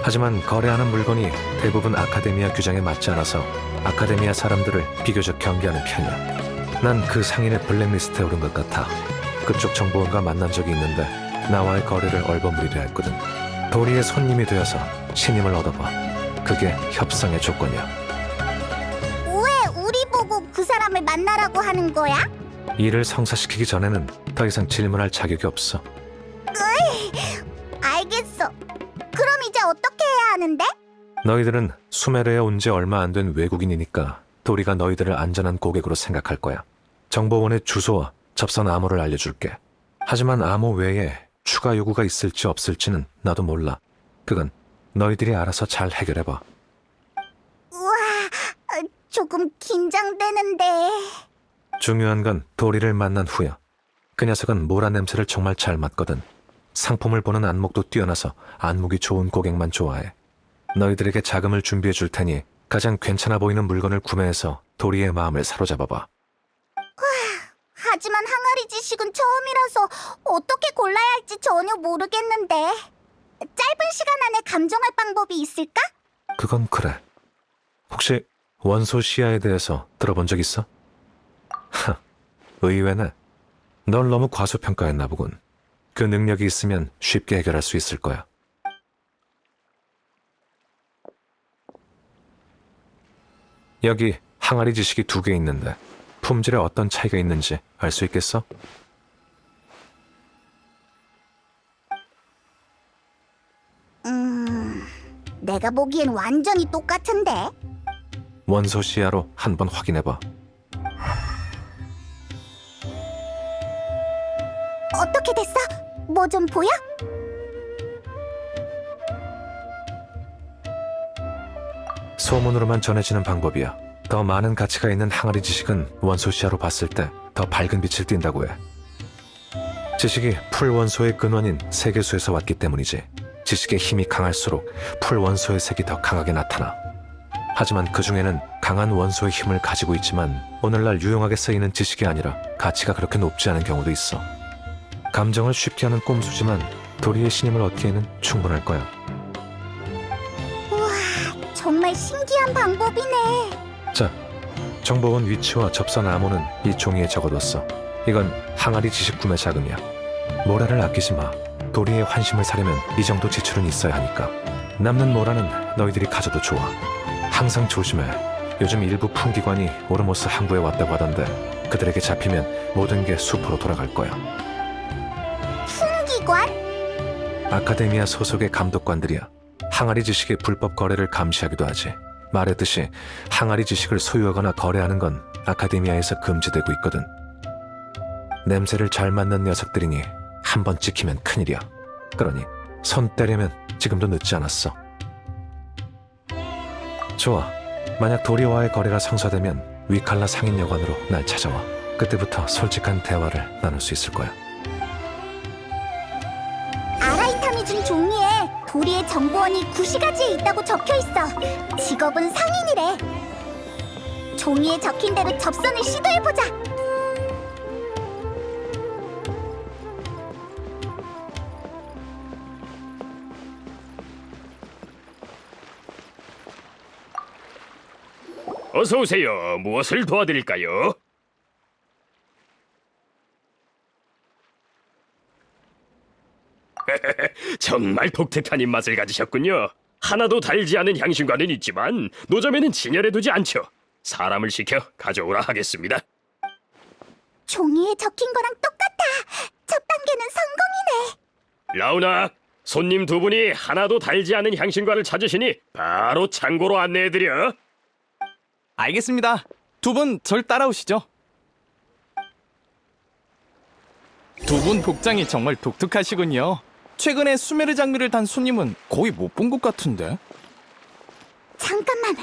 하지만 거래하는 물건이 대부분 아카데미아 규정에 맞지 않아서 아카데미아 사람들을 비교적 경계하는 편이야. 난 그 상인의 블랙리스트에 오른 것 같아. 그쪽 정보원과 만난 적이 있는데 나와의 거래를 얼버무리려 했거든. 도리의 손님이 되어서 신임을 얻어봐. 그게 협상의 조건이야. 왜 우리 보고 그 사람을 만나라고 하는 거야? 일을 성사시키기 전에는 더 이상 질문할 자격이 없어. 알겠어. 그럼 이제 어떻게 해야 하는데? 너희들은 수메르에 온 지 얼마 안 된 외국인이니까 도리가 너희들을 안전한 고객으로 생각할 거야. 정보원의 주소와 접선 암호를 알려줄게. 하지만 암호 외에 추가 요구가 있을지 없을지는 나도 몰라. 그건 너희들이 알아서 잘 해결해봐. 우와, 조금 긴장되는데. 중요한 건 도리를 만난 후야. 그 녀석은 모라 냄새를 정말 잘 맡거든. 상품을 보는 안목도 뛰어나서 안목이 좋은 고객만 좋아해. 너희들에게 자금을 준비해 줄 테니 가장 괜찮아 보이는 물건을 구매해서 도리의 마음을 사로잡아봐. 하지만 항아리 지식은 처음이라서 어떻게 골라야 할지 전혀 모르겠는데. 짧은 시간 안에 감정할 방법이 있을까? 그건 그래. 혹시 원소 시야에 대해서 들어본 적 있어? 하, 의외네. 널 너무 과소평가했나 보군. 그 능력이 있으면 쉽게 해결할 수 있을 거야. 여기 항아리 지식이 2개 있는데 품질에 어떤 차이가 있는지 알 수 있겠어? 내가 보기엔 완전히 똑같은데. 원소 시야로 한번 확인해봐. 어떻게 됐어? 뭐 좀 보여? 소문으로만 전해지는 방법이야. 더 많은 가치가 있는 항아리 지식은 원소 시야로 봤을 때 더 밝은 빛을 띈다고 해. 지식이 풀 원소의 근원인 세계수에서 왔기 때문이지. 지식의 힘이 강할수록 풀 원소의 색이 더 강하게 나타나. 하지만 그 중에는 강한 원소의 힘을 가지고 있지만 오늘날 유용하게 쓰이는 지식이 아니라 가치가 그렇게 높지 않은 경우도 있어. 감정을 쉽게 하는 꼼수지만 도리의 신임을 얻기에는 충분할 거야. 우와, 정말 신기한 방법이네. 자, 정보원 위치와 접선 암호는 이 종이에 적어뒀어. 이건 항아리 지식 구매 자금이야. 모라를 아끼지 마. 도리의 환심을 사려면 이 정도 지출은 있어야 하니까. 남는 모라는 너희들이 가져도 좋아. 항상 조심해. 요즘 일부 풍기관이 오르모스 항구에 왔다고 하던데 그들에게 잡히면 모든 게 수포로 돌아갈 거야. 풍기관? 아카데미아 소속의 감독관들이야. 항아리 지식의 불법 거래를 감시하기도 하지. 말했듯이 항아리 지식을 소유하거나 거래하는 건 아카데미아에서 금지되고 있거든. 냄새를 잘 맡는 녀석들이니 한 번 찍히면 큰일이야. 그러니 손 떼려면 지금도 늦지 않았어. 좋아. 만약 도리와의 거래가 성사되면 위칼라 상인 여관으로 날 찾아와. 그때부터 솔직한 대화를 나눌 수 있을 거야. 아라이탐이 준 종이에 도리의 정보원이 구시가지에 있다고 적혀있어. 직업은 상인이래. 종이에 적힌 대로 접선을 시도해보자. 어서 오세요. 무엇을 도와드릴까요? 정말 독특한 입맛을 가지셨군요. 하나도 달지 않은 향신과는 있지만 노점에는 진열해 두지 않죠. 사람을 시켜 가져오라 하겠습니다. 종이에 적힌 거랑 똑같아. 첫 단계는 성공이네. 라우나, 손님 두 분이 하나도 달지 않은 향신과를 찾으시니 바로 창고로 안내해드려. 알겠습니다. 두 분 절 따라오시죠. 두 분 복장이 정말 독특하시군요. 최근에 수메르 장미를 단 손님은 거의 못 본 것 같은데. 잠깐만.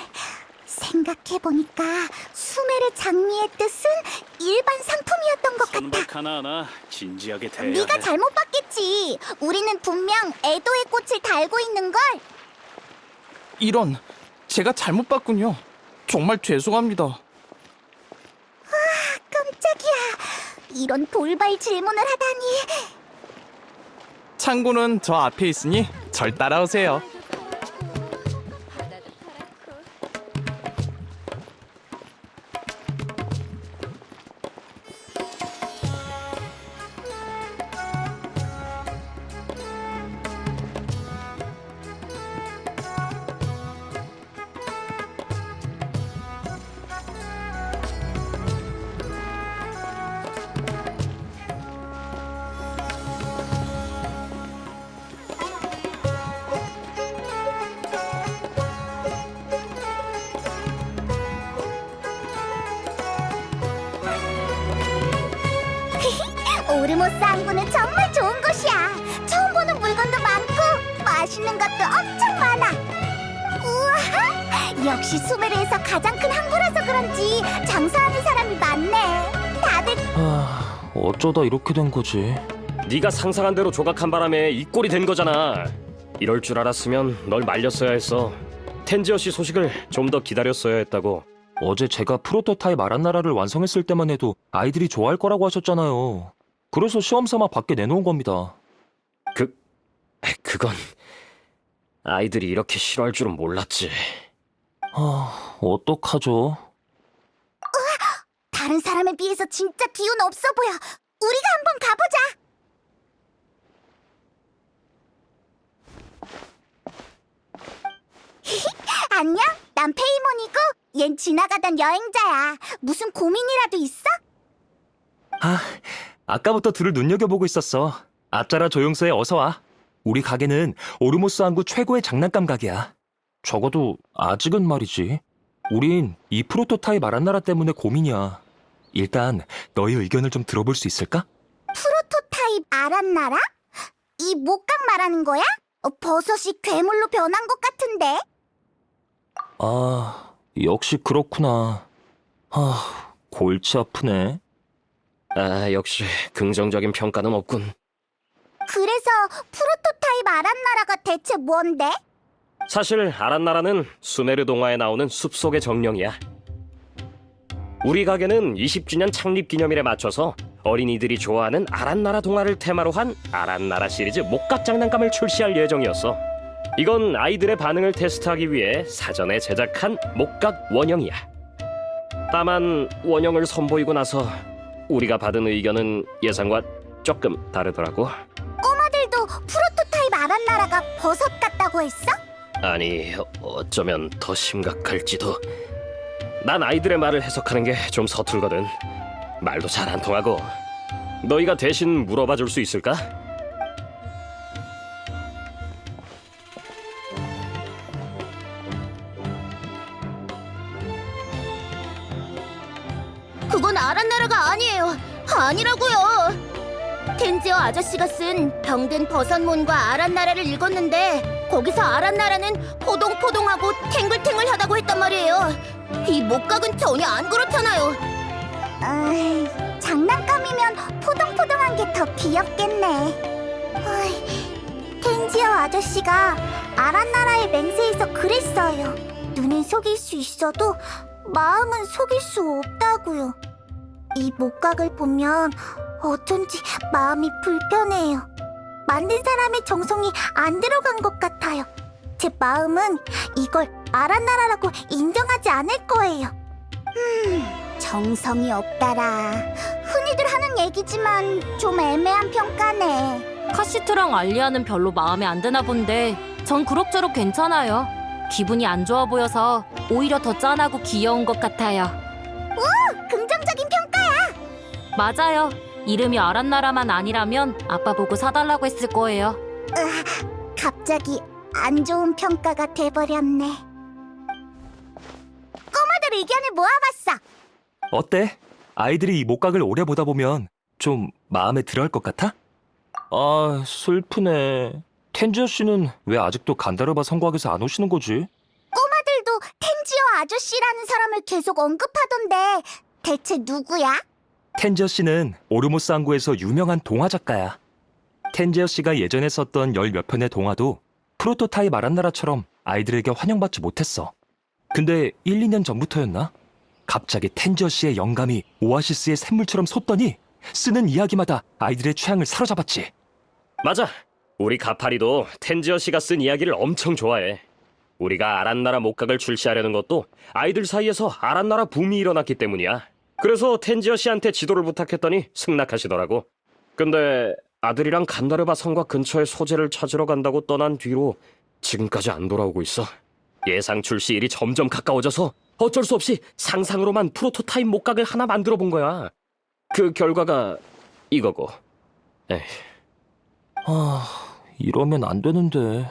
생각해보니까 수메르 장미의 뜻은 일반 상품이었던 것 같아. 하나하나 진지하게 대해야 네가 잘못 봤겠지. 우리는 분명 애도의 꽃을 달고 있는걸. 이런, 제가 잘못 봤군요. 정말 죄송합니다. 깜짝이야. 이런 돌발 질문을 하다니. 창고는 저 앞에 있으니 절 따라오세요. 오르모스 항구는 정말 좋은 곳이야. 처음 보는 물건도 많고 맛있는 것도 엄청 많아. 우와, 역시 수메르에서 가장 큰 항구라서 그런지 장사하는 사람이 많네. 다들 어쩌다 이렇게 된 거지? 네가 상상한 대로 조각한 바람에 이 꼴이 된 거잖아. 이럴 줄 알았으면 널 말렸어야 했어. 텐지어 씨 소식을 좀 더 기다렸어야 했다고. 어제 제가 프로토타입 아란나라를 완성했을 때만 해도 아이들이 좋아할 거라고 하셨잖아요. 그래서 시험 삼아 밖에 내놓은 겁니다. 그건 아이들이 이렇게 싫어할 줄은 몰랐지. 어떡하죠? 다른 사람에 비해서 진짜 기운 없어 보여. 우리가 한번 가보자. 안녕, 난 페이몬이고 얜 지나가던 여행자야. 무슨 고민이라도 있어? 아까부터 둘을 눈여겨보고 있었어. 앞자라 조용소에 어서 와. 우리 가게는 오르모스 항구 최고의 장난감 가게야. 적어도 아직은 말이지. 우린 이 프로토타입 아란나라 때문에 고민이야. 일단 너희 의견을 좀 들어볼 수 있을까? 프로토타입 아란나라? 이 목각 말하는 거야? 버섯이 괴물로 변한 것 같은데? 역시 그렇구나. 골치 아프네. 역시 긍정적인 평가는 없군. 그래서 프로토타입 아란나라가 대체 뭔데? 사실 아란나라는 수메르 동화에 나오는 숲속의 정령이야. 우리 가게는 20주년 창립 기념일에 맞춰서 어린이들이 좋아하는 아란나라 동화를 테마로 한 아란나라 시리즈 목각 장난감을 출시할 예정이었어. 이건 아이들의 반응을 테스트하기 위해 사전에 제작한 목각 원형이야. 다만 원형을 선보이고 나서 우리가 받은 의견은 예상과 조금 다르더라고. 꼬마들도 프로토타입 아란나라가 버섯 같다고 했어? 아니, 어쩌면 더 심각할지도. 난 아이들의 말을 해석하는 게 좀 서툴거든. 말도 잘 안 통하고. 너희가 대신 물어봐 줄 수 있을까? 그건 아란나라가 아니에요. 아니라고요. 텐지어 아저씨가 쓴 병든 버섯몬과 아란나라를 읽었는데 거기서 아란나라는 포동포동하고 탱글탱글하다고 했단 말이에요. 이 목각은 전혀 안 그렇잖아요. 장난감이면 포동포동한 게 더 귀엽겠네. 텐지어 아저씨가 아란나라의 맹세에서 그랬어요. 눈은 속일 수 있어도 마음은 속일 수 없다고요. 이 목각을 보면 어쩐지 마음이 불편해요. 만든 사람의 정성이 안 들어간 것 같아요. 제 마음은 이걸 아란나라라고 인정하지 않을 거예요. 정성이 없다라. 흔히들 하는 얘기지만 좀 애매한 평가네. 카시트랑 알리아는 별로 마음에 안 드나 본데 전 그럭저럭 괜찮아요. 기분이 안 좋아 보여서 오히려 더 짠하고 귀여운 것 같아요. 긍정적인 평가야. 맞아요. 이름이 아란나라만 아니라면 아빠 보고 사달라고 했을 거예요. 갑자기 안 좋은 평가가 돼버렸네. 꼬마들 의견을 모아봤어. 어때? 아이들이 이 목각을 오래 보다 보면 좀 마음에 들어할 것 같아? 아, 슬프네. 텐지어 씨는 왜 아직도 간다르바 성곽에서 안 오시는 거지? 꼬마들도 텐지어 아저씨라는 사람을 계속 언급하던데 대체 누구야? 텐지어 씨는 오르모스 항구에서 유명한 동화 작가야. 텐지어 씨가 예전에 썼던 10몇 편의 동화도 프로토타입 아란나라처럼 아이들에게 환영받지 못했어. 근데 1, 2년 전부터였나? 갑자기 텐지어 씨의 영감이 오아시스의 샘물처럼 솟더니 쓰는 이야기마다 아이들의 취향을 사로잡았지. 맞아. 우리 가파리도 텐지어 씨가 쓴 이야기를 엄청 좋아해. 우리가 아란나라 목각을 출시하려는 것도 아이들 사이에서 아란나라 붐이 일어났기 때문이야. 그래서 텐지어 씨한테 지도를 부탁했더니 승낙하시더라고. 근데 아들이랑 간다르바 성곽 근처의 소재를 찾으러 간다고 떠난 뒤로 지금까지 안 돌아오고 있어. 예상 출시일이 점점 가까워져서 어쩔 수 없이 상상으로만 프로토타입 목각을 하나 만들어 본 거야. 그 결과가 이거고. 에이. 이러면 안 되는데.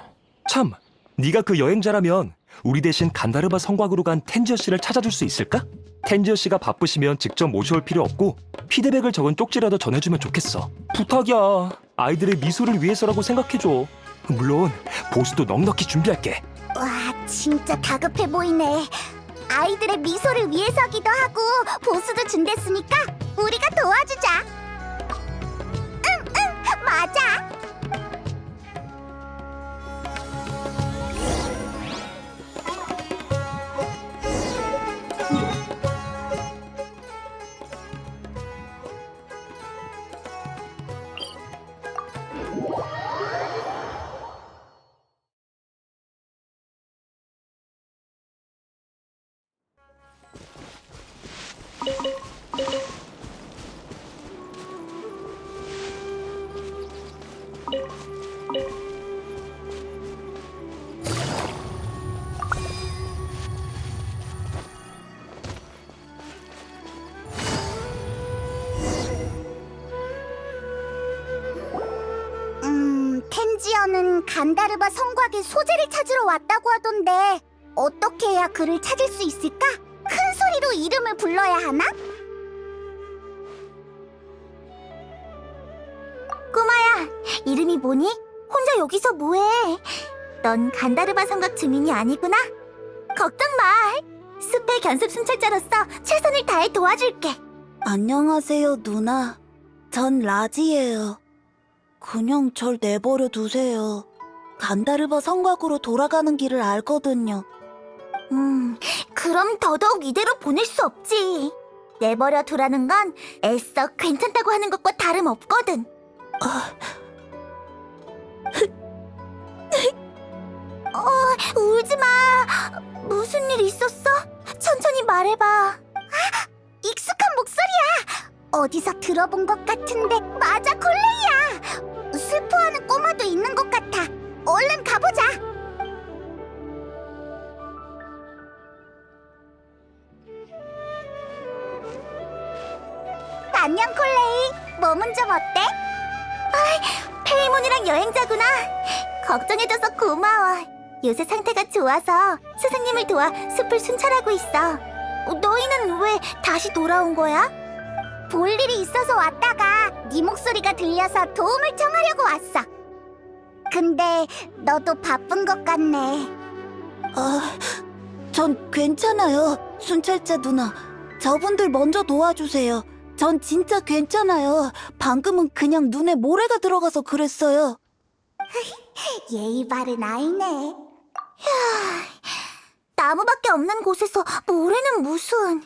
참, 네가 그 여행자라면 우리 대신 간다르바 성곽으로 간 텐지어 씨를 찾아줄 수 있을까? 텐지어 씨가 바쁘시면 직접 모셔올 필요 없고 피드백을 적은 쪽지라도 전해주면 좋겠어. 부탁이야. 아이들의 미소를 위해서라고 생각해줘. 물론 보수도 넉넉히 준비할게. 와, 진짜 다급해 보이네. 아이들의 미소를 위해서기도 하고 보수도 준댔으니까 우리가 도와주자. 응, 맞아. 텐지어는 간다르바 성곽의 소재를 찾으러 왔다고 하던데 어떻게 해야 그를 찾을 수 있을까? 큰 소리로 이름을 불러야 하나? 꼬마야, 이름이 뭐니? 혼자 여기서 뭐해? 넌 간다르바 성곽 주민이 아니구나? 걱정 마. 숲의 견습 순찰자로서 최선을 다해 도와줄게. 안녕하세요, 누나. 전 라지예요. 그냥 절 내버려 두세요. 간다르바 성곽으로 돌아가는 길을 알거든요. 그럼 더더욱 이대로 보낼 수 없지. 내버려 두라는 건 애써 괜찮다고 하는 것과 다름없거든. 울지 마. 무슨 일 있었어? 천천히 말해봐. 익숙한 목소리야. 어디서 들어본 것 같은데. 맞아, 콜레이야. 슬퍼하는 꼬마도 있는 것 같아. 얼른 가보자. 안녕, 콜레이. 몸은 좀 어때? 페이몬이랑 여행자구나. 걱정해줘서 고마워. 요새 상태가 좋아서 스승님을 도와 숲을 순찰하고 있어. 너희는 왜 다시 돌아온 거야? 볼 일이 있어서 왔다가 네 목소리가 들려서 도움을 청하려고 왔어. 근데 너도 바쁜 것 같네. 전 괜찮아요, 순찰자 누나. 저분들 먼저 도와주세요. 전 진짜 괜찮아요. 방금은 그냥 눈에 모래가 들어가서 그랬어요. 예의 바른 아이네. 나무밖에 없는 곳에서 모래는 무슨...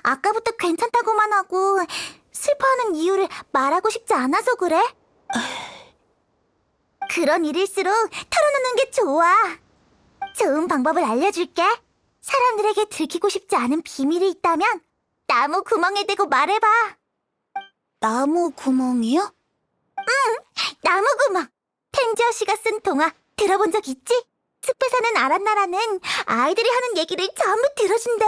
아까부터 괜찮다고만 하고 슬퍼하는 이유를 말하고 싶지 않아서 그래? 그런 일일수록 털어놓는 게 좋아. 좋은 방법을 알려줄게. 사람들에게 들키고 싶지 않은 비밀이 있다면 나무 구멍에 대고 말해봐. 나무 구멍이요? 나무 구멍. 텐지어 씨가 쓴 동화 들어본 적 있지? 숲에 사는 아란나라는 아이들이 하는 얘기를 전부 들어준대.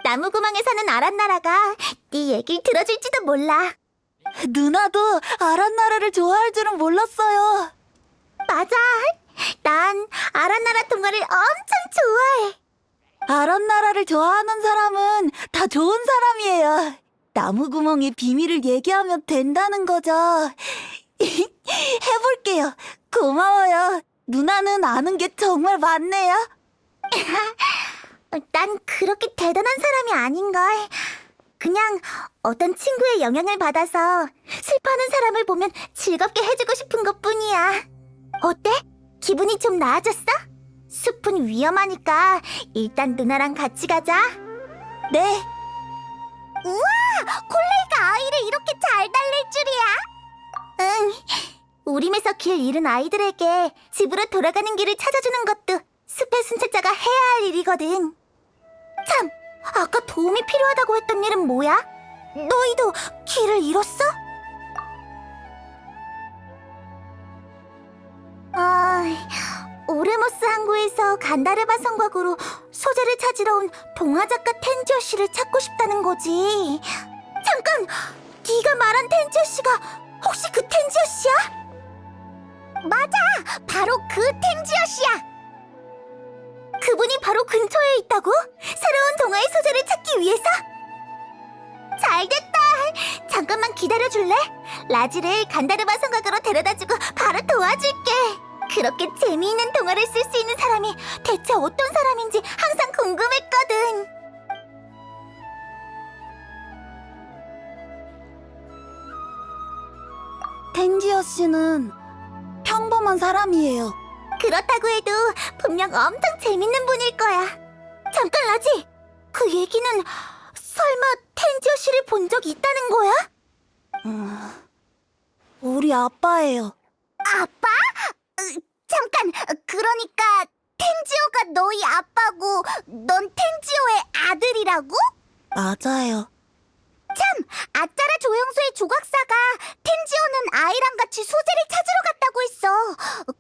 나무 구멍에 사는 아란나라가 네 얘기를 들어줄지도 몰라. 누나도 아란나라를 좋아할 줄은 몰랐어요. 맞아. 난 아란나라 동화를 엄청 좋아해. 아란나라를 좋아하는 사람은 다 좋은 사람이에요. 나무 구멍에 비밀을 얘기하면 된다는 거죠. 해볼게요. 고마워요. 누나는 아는 게 정말 많네요. 난 그렇게 대단한 사람이 아닌걸. 그냥 어떤 친구의 영향을 받아서 슬퍼하는 사람을 보면 즐겁게 해주고 싶은 것뿐이야. 어때? 기분이 좀 나아졌어? 숲은 위험하니까 일단 누나랑 같이 가자. 네. 우와! 콜레이가 아이를 이렇게 잘 달랠 줄이야. 응. 우림에서 길 잃은 아이들에게 집으로 돌아가는 길을 찾아주는 것도 숲의 순찰자가 해야 할 일이거든. 참! 아까 도움이 필요하다고 했던 일은 뭐야? 너희도 길을 잃었어? 오르모스 항구에서 간다르바 성곽으로 소재를 찾으러 온 동화작가 텐지어 씨를 찾고 싶다는 거지. 잠깐! 네가 말한 텐지어 씨가 혹시 그 텐지어 씨야? 맞아! 바로 그 텐지어 씨야! 그분이 바로 근처에 있다고? 새로운 동화의 소재를 찾기 위해서? 잘됐다! 잠깐만 기다려줄래? 라지를 간다르바 성곽으로 데려다주고 바로 도와줄게. 그렇게 재미있는 동화를 쓸 수 있는 사람이 대체 어떤 사람인지 항상 궁금했거든. 텐지어 씨는 평범한 사람이에요. 그렇다고 해도 분명 엄청 재밌는 분일 거야. 잠깐 라지! 그 얘기는 설마 텐지어 씨를 본 적 있다는 거야? 우리 아빠예요. 아빠? 잠깐, 그러니까 텐지오가 너희 아빠고 넌 텐지오의 아들이라고? 맞아요. 참, 아짜라 조영수의 조각사가 텐지오는 아이랑 같이 소재를 찾으러 갔다고 했어.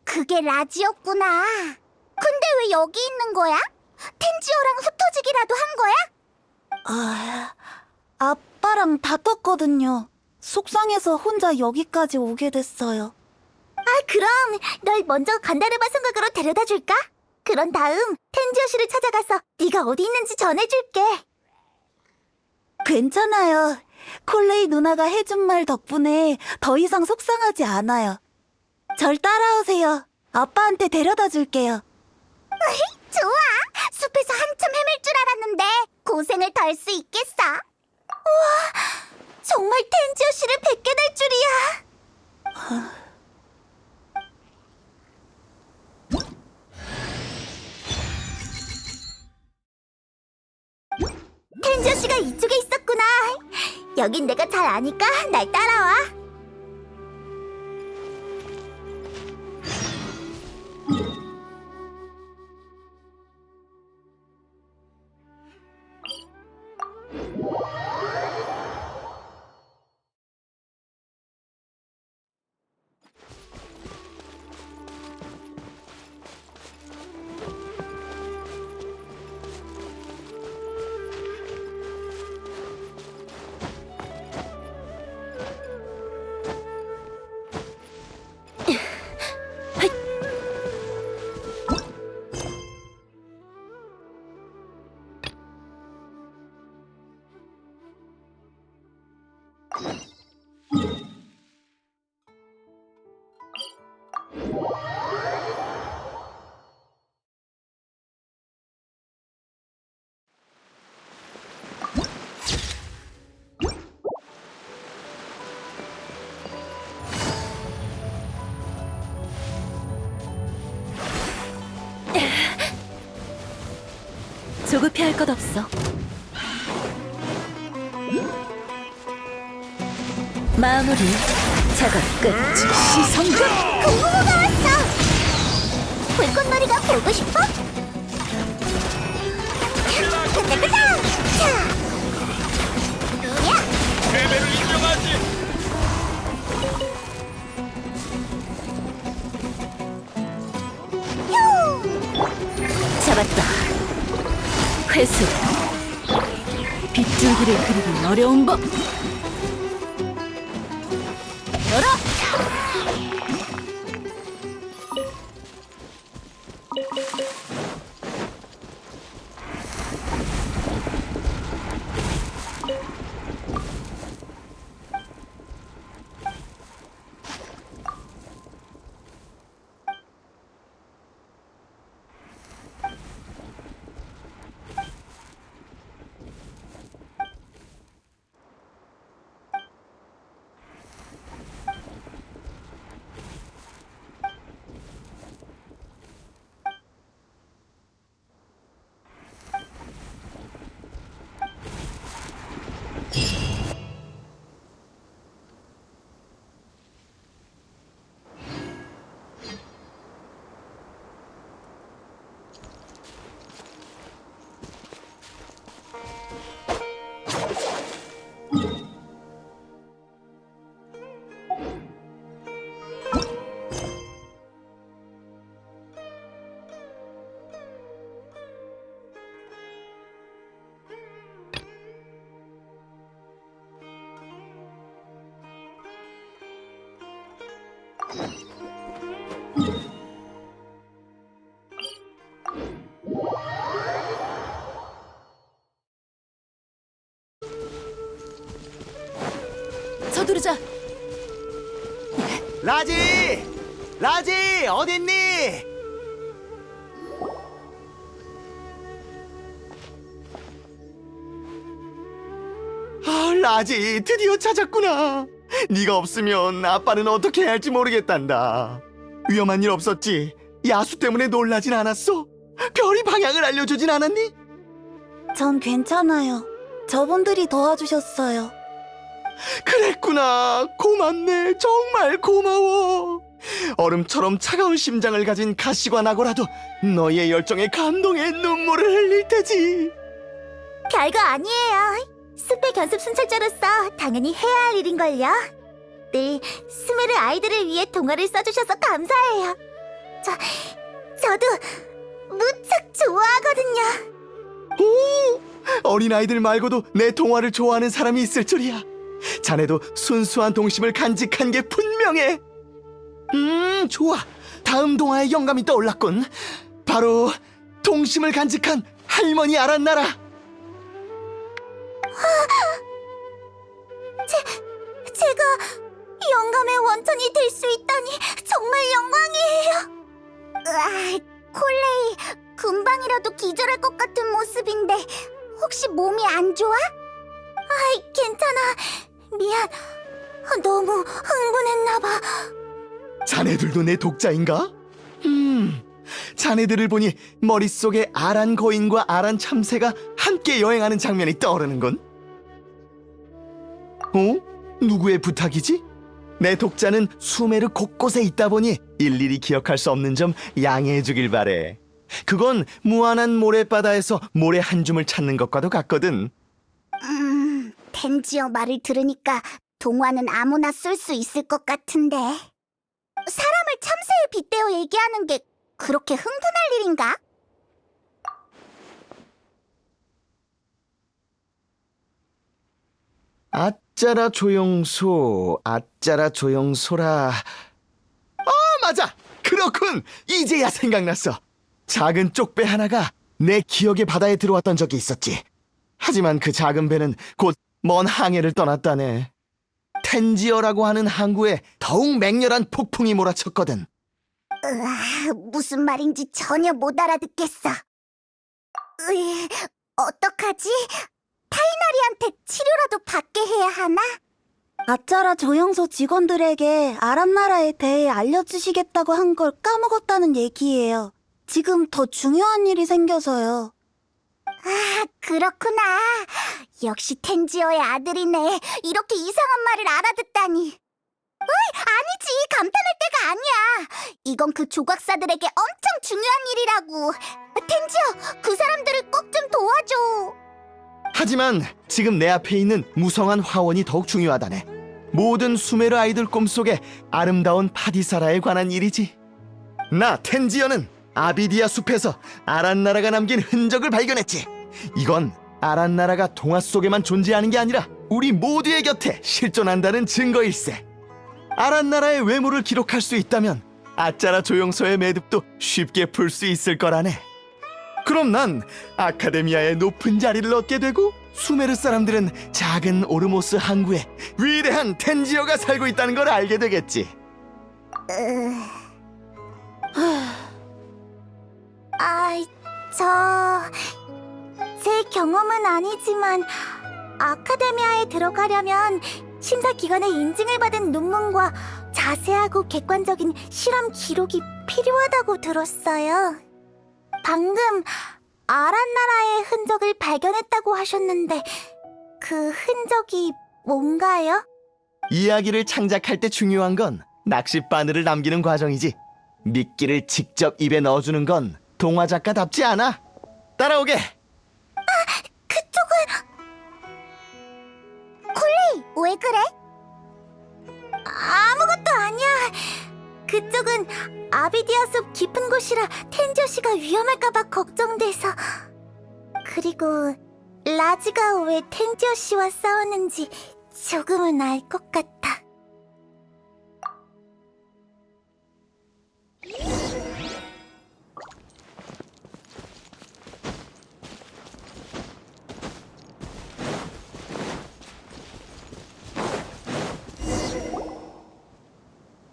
그게 라지였구나. 근데 왜 여기 있는 거야? 텐지오랑 흩어지기라도 한 거야? 아빠랑 다퉜거든요. 속상해서 혼자 여기까지 오게 됐어요. 그럼 널 먼저 간다르바 성곽으로 데려다 줄까? 그런 다음 텐지오 씨를 찾아가서 네가 어디 있는지 전해줄게. 괜찮아요. 콜레이 누나가 해준 말 덕분에 더 이상 속상하지 않아요. 절 따라오세요. 아빠한테 데려다 줄게요. 좋아. 숲에서 한참 헤맬 줄 알았는데 고생을 덜 수 있겠어. 우와, 정말 텐지오 씨를 뵙게 될 줄이야. 텐지오 씨가 이쪽에 있었구나. 여긴 내가 잘 아니까 날 따라와. 조급해할 것 없어. 마무리. 작업 끝. 즉시 성공. 고구모가 왔어. 불꽃놀이가 보고 싶어? 가자! 자! 패배를 인정하지. 잡았다. 회수. 빗줄기를 그리기 어려운 법. 열어. 서두르자. 라지! 라지! 어딨니? 아, 라지 드디어 찾았구나. 네가 없으면 아빠는 어떻게 해야 할지 모르겠단다. 위험한 일 없었지? 야수 때문에 놀라진 않았어? 별이 방향을 알려주진 않았니? 전 괜찮아요. 저분들이 도와주셨어요. 그랬구나. 고맙네. 정말 고마워. 얼음처럼 차가운 심장을 가진 가시관 하고라도 너희의 열정에 감동의 눈물을 흘릴 테지. 별거 아니에요. 숲의 견습 순찰자로서 당연히 해야 할 일인걸요. 늘 스메르 아이들을 위해 동화를 써주셔서 감사해요. 저도 무척 좋아하거든요. 오! 어린아이들 말고도 내 동화를 좋아하는 사람이 있을 줄이야. 자네도 순수한 동심을 간직한 게 분명해. 좋아. 다음 동화의 영감이 떠올랐군. 바로 동심을 간직한 할머니 아란나라. 제가 영감의 원천이 될 수 있다니 정말 영광이에요. 으아, 콜레이, 금방이라도 기절할 것 같은 모습인데 혹시 몸이 안 좋아? 아이, 괜찮아. 미안. 너무 흥분했나봐. 자네들도 내 독자인가? 자네들을 보니 머릿속에 아란 거인과 아란 참새가 함께 여행하는 장면이 떠오르는군. 누구의 부탁이지? 내 독자는 수메르 곳곳에 있다 보니 일일이 기억할 수 없는 점 양해해 주길 바래. 그건 무한한 모래바다에서 모래 한 줌을 찾는 것과도 같거든. 텐지어 말을 들으니까 동화는 아무나 쓸 수 있을 것 같은데 사람을 참새에 빗대어 얘기하는 게 그렇게 흥분할 일인가? 아짜라 조용소, 아짜라 조용소라. 맞아! 그렇군! 이제야 생각났어. 작은 쪽배 하나가 내 기억의 바다에 들어왔던 적이 있었지. 하지만 그 작은 배는 곧 먼 항해를 떠났다네. 텐지어라고 하는 항구에 더욱 맹렬한 폭풍이 몰아쳤거든. 으아, 무슨 말인지 전혀 못 알아듣겠어. 어떡하지? 타이나리한테 치료라도 받게 해야 하나? 아짜라 조영소 직원들에게 아란나라에 대해 알려주시겠다고 한 걸 까먹었다는 얘기예요. 지금 더 중요한 일이 생겨서요. 아, 그렇구나. 역시 텐지어의 아들이네. 이렇게 이상한 말을 알아듣다니. 아니지. 감탄할 때가 아니야. 이건 그 조각사들에게 엄청 중요한 일이라고. 텐지어, 그 사람들을 꼭 좀 도와줘. 하지만 지금 내 앞에 있는 무성한 화원이 더욱 중요하다네. 모든 수메르 아이들 꿈속에 아름다운 파디사라에 관한 일이지. 나 텐지어는 아비디아 숲에서 아란나라가 남긴 흔적을 발견했지. 이건 아란나라가 동화 속에만 존재하는 게 아니라 우리 모두의 곁에 실존한다는 증거일세. 아란나라의 외모를 기록할 수 있다면 아짜라 조용소의 매듭도 쉽게 풀 수 있을 거라네. 그럼 난 아카데미아의 높은 자리를 얻게 되고 수메르 사람들은 작은 오르모스 항구에 위대한 텐지어가 살고 있다는 걸 알게 되겠지. 제 경험은 아니지만 아카데미아에 들어가려면 심사 기관의 인증을 받은 논문과 자세하고 객관적인 실험 기록이 필요하다고 들었어요. 방금 아란나라의 흔적을 발견했다고 하셨는데 그 흔적이 뭔가요? 이야기를 창작할 때 중요한 건 낚싯바늘을 남기는 과정이지. 미끼를 직접 입에 넣어주는 건 동화 작가답지 않아. 따라오게. 그쪽은... 콜레이, 왜 그래? 아무것도 아니야. 그쪽은 아비디아 숲 깊은 곳이라 텐지어 씨가 위험할까봐 걱정돼서. 그리고 라즈가 왜 텐지어 씨와 싸웠는지 조금은 알 것 같아.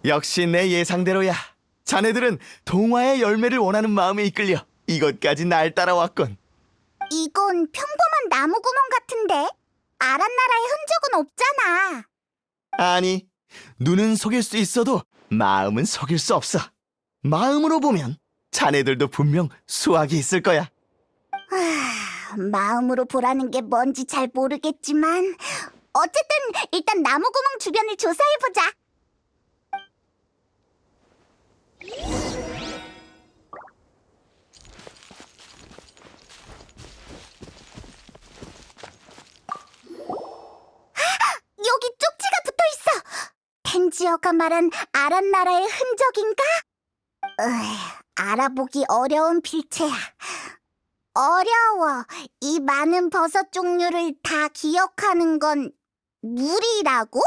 역시 내 예상대로야. 자네들은 동화의 열매를 원하는 마음에 이끌려 이것까지 날 따라왔건. 이건 평범한 나무구멍 같은데? 아란나라의 흔적은 없잖아. 아니, 눈은 속일 수 있어도 마음은 속일 수 없어. 마음으로 보면 자네들도 분명 수확이 있을 거야. 마음으로 보라는 게 뭔지 잘 모르겠지만 어쨌든 일단 나무구멍 주변을 조사해보자. 여기 쪽지가 붙어있어. 텐지어가 말한 아란나라의 흔적인가? 알아보기 어려운 필체야. 어려워. 이 많은 버섯 종류를 다 기억하는 건 무리라고?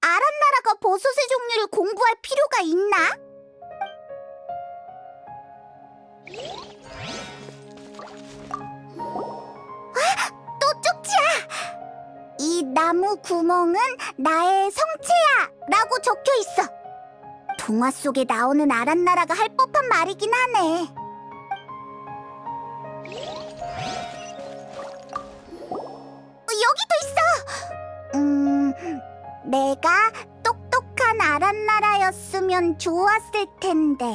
아란나라가 버섯의 종류를 공부할 필요가 있나? 또 쪽지야! 이 나무 구멍은 나의 성체야! 라고 적혀있어. 동화 속에 나오는 아란나라가 할 법한 말이긴 하네. 여기도 있어! 내가 똑똑한 아란나라였으면 좋았을 텐데.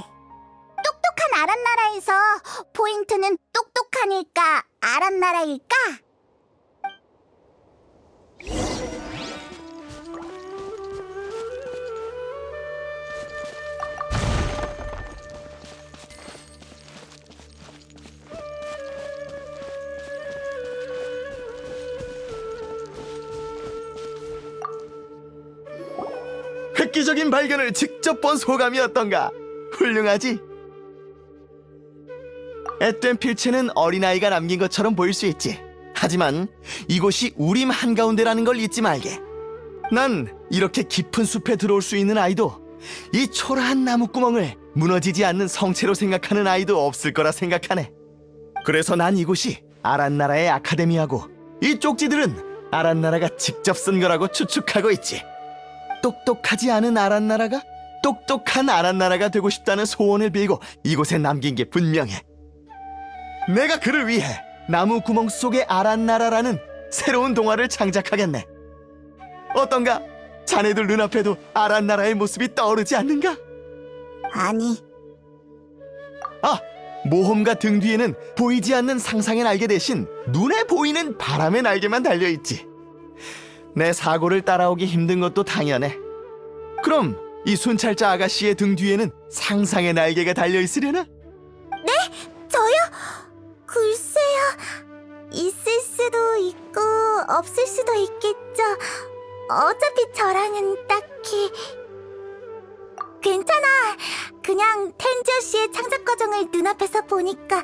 똑똑한 아란나라에서 포인트는 똑똑한일까, 아란나라일까? 획기적인 발견을 직접 본 소감이 어떤가? 훌륭하지? 앳된 필체는 어린아이가 남긴 것처럼 보일 수 있지. 하지만 이곳이 우림 한가운데라는 걸 잊지 말게. 난 이렇게 깊은 숲에 들어올 수 있는 아이도, 이 초라한 나무구멍을 무너지지 않는 성체로 생각하는 아이도 없을 거라 생각하네. 그래서 난 이곳이 아란나라의 아카데미아고, 이 쪽지들은 아란나라가 직접 쓴 거라고 추측하고 있지. 똑똑하지 않은 아란나라가 똑똑한 아란나라가 되고 싶다는 소원을 빌고 이곳에 남긴 게 분명해. 내가 그를 위해 나무 구멍 속의 아란나라라는 새로운 동화를 창작하겠네. 어떤가? 자네들 눈앞에도 아란나라의 모습이 떠오르지 않는가? 아니. 모험가 등 뒤에는 보이지 않는 상상의 날개 대신 눈에 보이는 바람의 날개만 달려있지. 내 사고를 따라오기 힘든 것도 당연해. 그럼 이 순찰자 아가씨의 등 뒤에는 상상의 날개가 달려있으려나? 네? 저요? 글쎄요. 있을 수도 있고 없을 수도 있겠죠. 어차피 저랑은 딱히... 괜찮아. 그냥 텐지어 씨의 창작 과정을 눈앞에서 보니까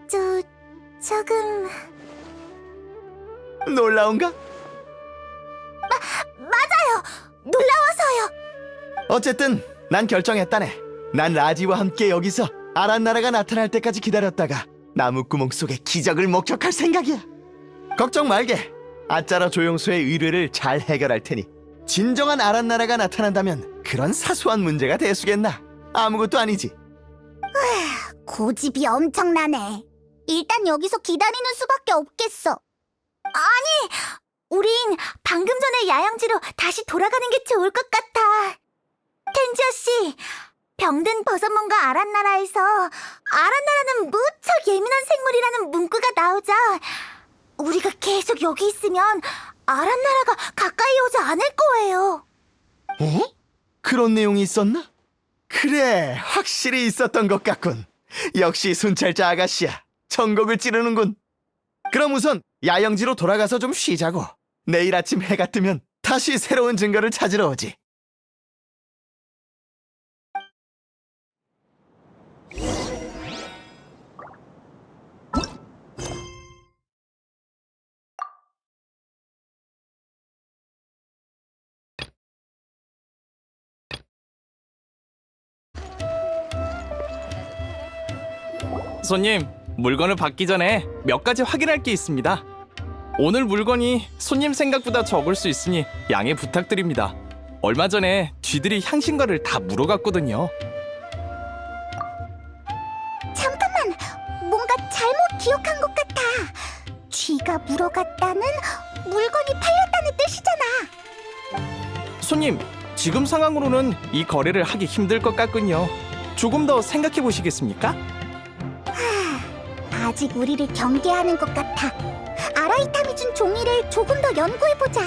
조금... 놀라운가? 맞아요. 놀라워서요. 어쨌든 난 결정했다네. 난 라지와 함께 여기서 아란나라가 나타날 때까지 기다렸다가 나무구멍 속에 기적을 목격할 생각이야. 걱정 말게. 아짜라 조용소의 의뢰를 잘 해결할 테니 진정한 아란나라가 나타난다면 그런 사소한 문제가 대수겠나. 아무것도 아니지. 고집이 엄청나네. 일단 여기서 기다리는 수밖에 없겠어. 아니, 우린 방금 전에 야영지로 다시 돌아가는 게 좋을 것 같아. 텐지어 씨, 병든 버섯몬과 아란나라에서 아란나라는 무척 예민한 생물이라는 문구가 나오자 우리가 계속 여기 있으면 아란나라가 가까이 오지 않을 거예요. 어? 그런 내용이 있었나? 그래, 확실히 있었던 것 같군. 역시 순찰자 아가씨야. 천국을 찌르는군. 그럼 우선 야영지로 돌아가서 좀 쉬자고. 내일 아침 해가 뜨면 다시 새로운 증거를 찾으러 오지. 손님, 물건을 받기 전에 몇 가지 확인할 게 있습니다. 오늘 물건이 손님 생각보다 적을 수 있으니 양해 부탁드립니다. 얼마 전에 쥐들이 향신과를 다 물어갔거든요. 잠깐만, 뭔가 잘못 기억한 것 같아. 쥐가 물어갔다는 물건이 팔렸다는 뜻이잖아. 손님, 지금 상황으로는 이 거래를 하기 힘들 것 같군요. 조금 더 생각해 보시겠습니까? 아직 우리를 경계하는 것 같아. 아라이탐이 준 종이를 조금 더 연구해보자.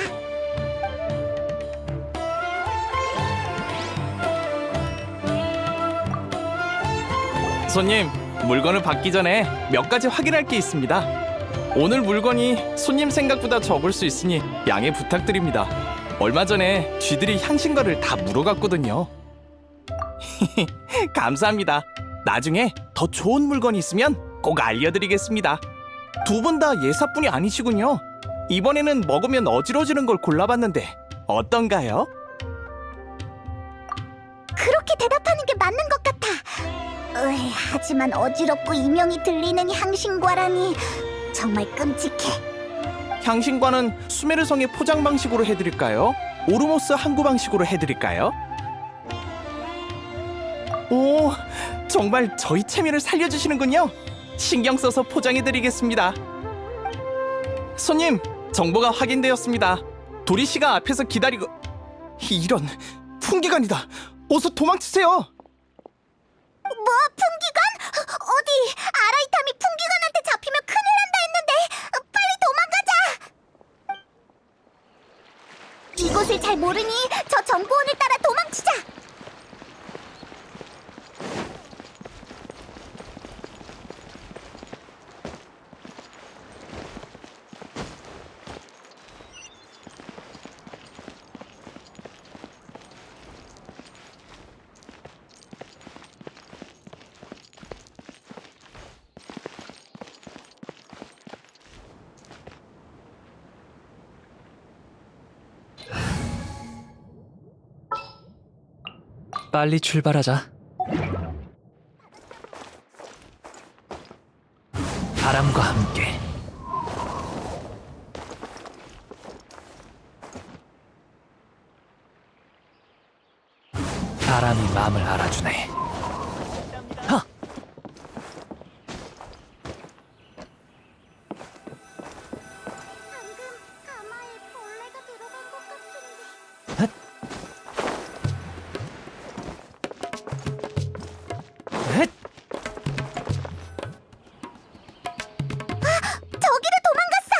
손님, 물건을 받기 전에 몇 가지 확인할 게 있습니다. 오늘 물건이 손님 생각보다 적을 수 있으니 양해 부탁드립니다. 얼마 전에 쥐들이 향신과를 다 물어갔거든요. 감사합니다. 나중에 더 좋은 물건이 있으면 꼭 알려드리겠습니다. 두 분 다 예사뿐이 아니시군요. 이번에는 먹으면 어지러지는 걸 골라봤는데 어떤가요? 그렇게 대답하는 게 맞는 것 같아. 하지만 어지럽고 이명이 들리는 향신과라니 정말 끔찍해. 향신과는 수메르성의 포장 방식으로 해드릴까요? 오르모스 항구 방식으로 해드릴까요? 오, 정말 저희 체면을 살려주시는군요. 신경 써서 포장해드리겠습니다. 손님, 정보가 확인되었습니다. 도리 씨가 앞에서 기다리고... 이런, 풍기관이다. 어서 도망치세요. 뭐, 풍기관? 어디, 아라이탐이 풍기관한테 잡히면 큰일 난다 했는데 빨리 도망가자. 이곳을 잘 모르니 저 정보원을 따라 도망치자. 빨리 출발하자. 바람과 함께. 바람이 마음을 알아주네. 하! 저기로 도망갔어.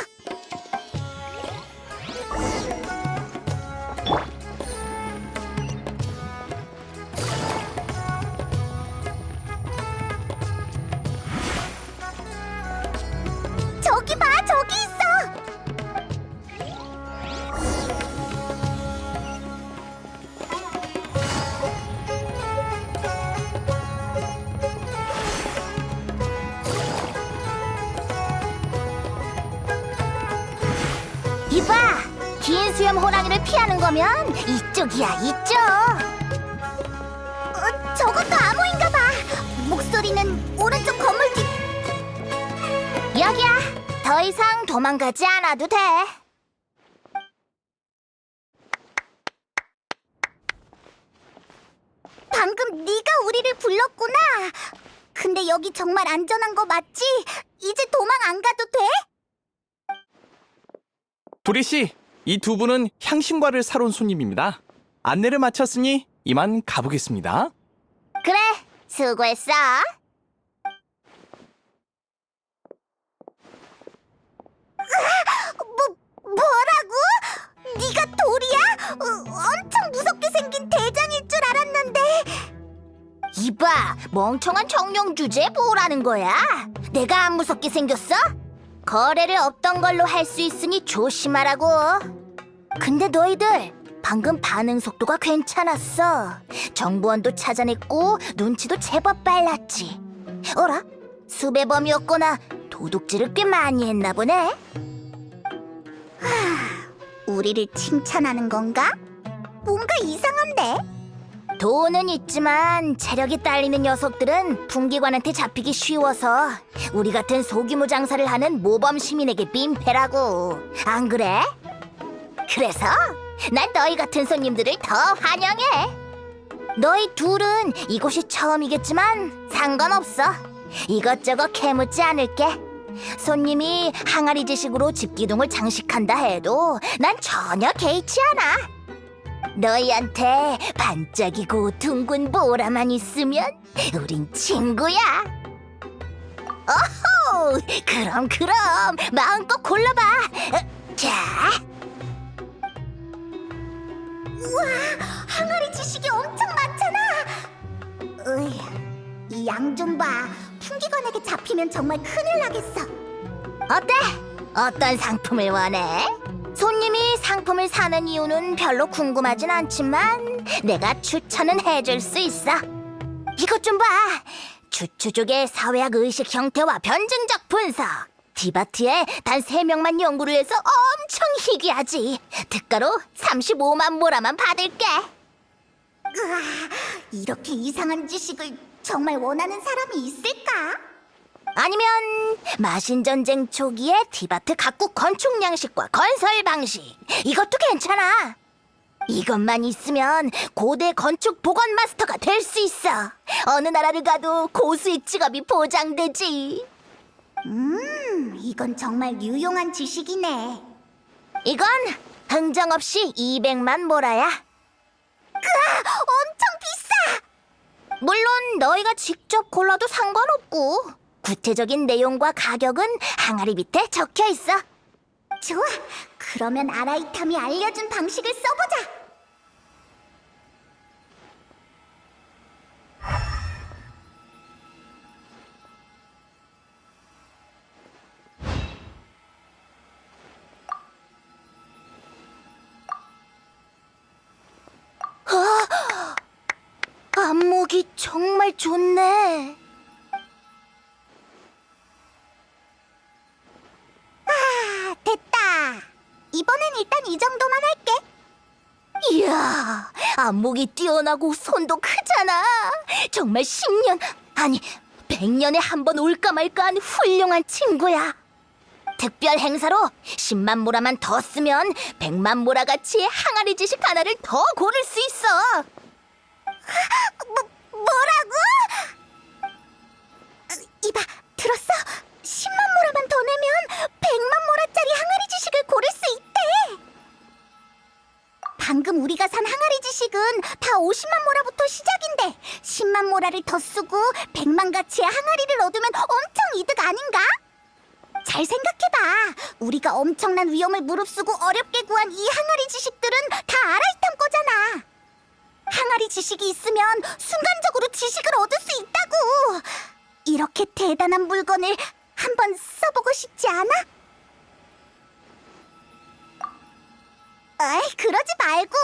수염 호랑이를 피하는 거면 이쪽이야, 이쪽. 저것도 암호인가 봐. 목소리는 오른쪽 건물 뒤. 여기야. 더 이상 도망가지 않아도 돼. 방금 네가 우리를 불렀구나. 근데 여기 정말 안전한 거 맞지? 이제 도망 안 가도 돼? 도리 씨, 이 두 분은 향신과를 사러 온 손님입니다. 안내를 마쳤으니 이만 가보겠습니다. 그래, 수고했어. 뭐라고? 네가 돌이야? 엄청 무섭게 생긴 대장일 줄 알았는데. 이봐, 멍청한 정령 주제에 뭐라는 거야? 내가 안 무섭게 생겼어? 거래를 없던 걸로 할 수 있으니 조심하라고. 근데 너희들 방금 반응 속도가 괜찮았어. 정보원도 찾아냈고 눈치도 제법 빨랐지. 어라? 수배범이었거나 도둑질을 꽤 많이 했나 보네. 우리를 칭찬하는 건가? 뭔가 이상한데? 돈은 있지만 체력이 딸리는 녀석들은 풍기관한테 잡히기 쉬워서 우리 같은 소규모 장사를 하는 모범 시민에게 민폐라고. 안 그래? 그래서 난 너희 같은 손님들을 더 환영해. 너희 둘은 이곳이 처음이겠지만 상관없어. 이것저것 캐묻지 않을게. 손님이 항아리 지식으로 집기둥을 장식한다 해도 난 전혀 개의치 않아. 너희한테 반짝이고 둥근 보라만 있으면 우린 친구야. 어호, 그럼 마음껏 골라봐. 자, 우와, 항아리 지식이 엄청 많잖아. 이 양 좀 봐. 풍기관에게 잡히면 정말 큰일 나겠어. 어때? 어떤 상품을 원해? 손님이 상품을 사는 이유는 별로 궁금하진 않지만 내가 추천은 해줄 수 있어. 이것 좀 봐. 주추족의 사회학 의식 형태와 변증적 분석. 디바트에 단 3명만 연구를 해서 엄청 희귀하지. 특가로 35만 모라만 받을게. 으아, 이렇게 이상한 지식을 정말 원하는 사람이 있을까? 아니면 마신전쟁 초기의 디바트 각국 건축 양식과 건설 방식. 이것도 괜찮아. 이것만 있으면 고대 건축 보건 마스터가 될 수 있어. 어느 나라를 가도 고수익 직업이 보장되지. 이건 정말 유용한 지식이네. 이건 흥정 없이 200만 모라야. 엄청 비싸. 물론 너희가 직접 골라도 상관없고 구체적인 내용과 가격은 항아리 밑에 적혀 있어. 좋아, 그러면 아라이탐이 알려준 방식을 써보자. 안목이 정말 좋네. 됐다. 이번엔 일단 이 정도만 할게. 이야, 안목이 뛰어나고 손도 크잖아. 정말 10년, 아니 100년에 한 번 올까 말까한 훌륭한 친구야. 특별 행사로 10만 모라만 더 쓰면 100만 모라 가치의 항아리 지식 하나를 더 고를 수 있어. 뭐라고? 이봐, 들었어? 10만 모라만 더 내면 100만 모라짜리 항아리 지식을 고를 수 있대. 방금 우리가 산 항아리 지식은 다 50만 모라부터 시작인데 10만 모라를 더 쓰고 100만 가치의 항아리를 얻으면 엄청 이득 아닌가? 잘 생각해봐. 우리가 엄청난 위험을 무릅쓰고 어렵게 구한 이 항아리 지식들은 다 아라이탐 거잖아. 항아리 지식이 있으면 순간적으로 지식을 얻을 수 있다고. 이렇게 대단한 물건을 한번 써보고 싶지 않아? 에이, 그러지 말고.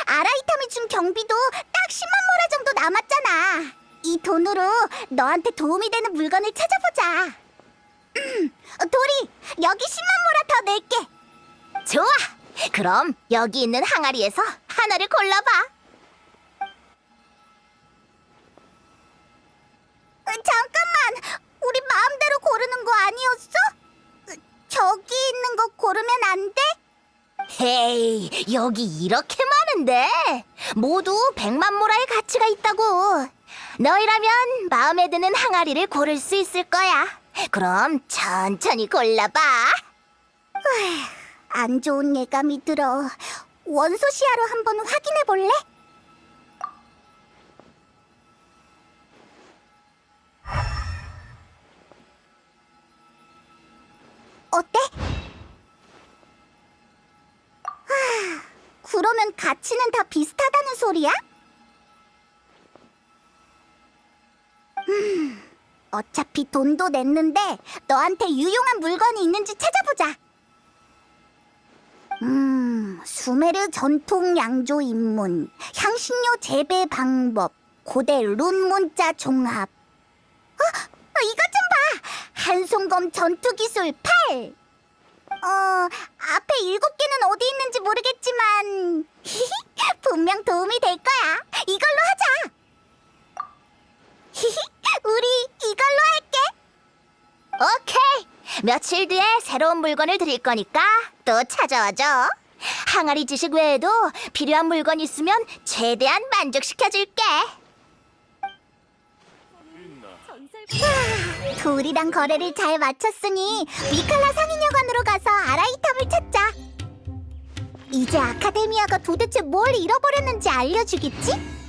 아라이탐이 준 경비도 딱 10만 모라 정도 남았잖아. 이 돈으로 너한테 도움이 되는 물건을 찾아보자. 도리, 여기 10만 모라 더 낼게. 좋아, 그럼 여기 있는 항아리에서 하나를 골라봐. 잠깐만, 우리 마음대로 고르는 거 아니었어? 저기 있는 거 고르면 안 돼? 헤이, 여기 이렇게 많은데 모두 100만 모라의 가치가 있다고. 너희라면 마음에 드는 항아리를 고를 수 있을 거야. 그럼 천천히 골라봐. 안 좋은 예감이 들어. 원소 시야로 한번 확인해 볼래? 어때? 그러면 가치는 다 비슷하다는 소리야? 어차피 돈도 냈는데 너한테 유용한 물건이 있는지 찾아보자. 수메르 전통 양조 입문, 향신료 재배 방법, 고대 룬 문자 종합. 이것 좀 봐! 한송검 전투 기술 8! 앞에 7개는 어디 있는지 모르겠지만 분명 도움이 될 거야. 이걸로 하자. 우리 이걸로 할게. 오케이. 며칠 뒤에 새로운 물건을 드릴 거니까 또 찾아와줘. 항아리 지식 외에도 필요한 물건 있으면 최대한 만족시켜줄게. 돌이랑 거래를 잘 마쳤으니 미칼라 상인여관으로 가서 아라이탐을 찾자. 이제 아카데미아가 도대체 뭘 잃어버렸는지 알려주겠지?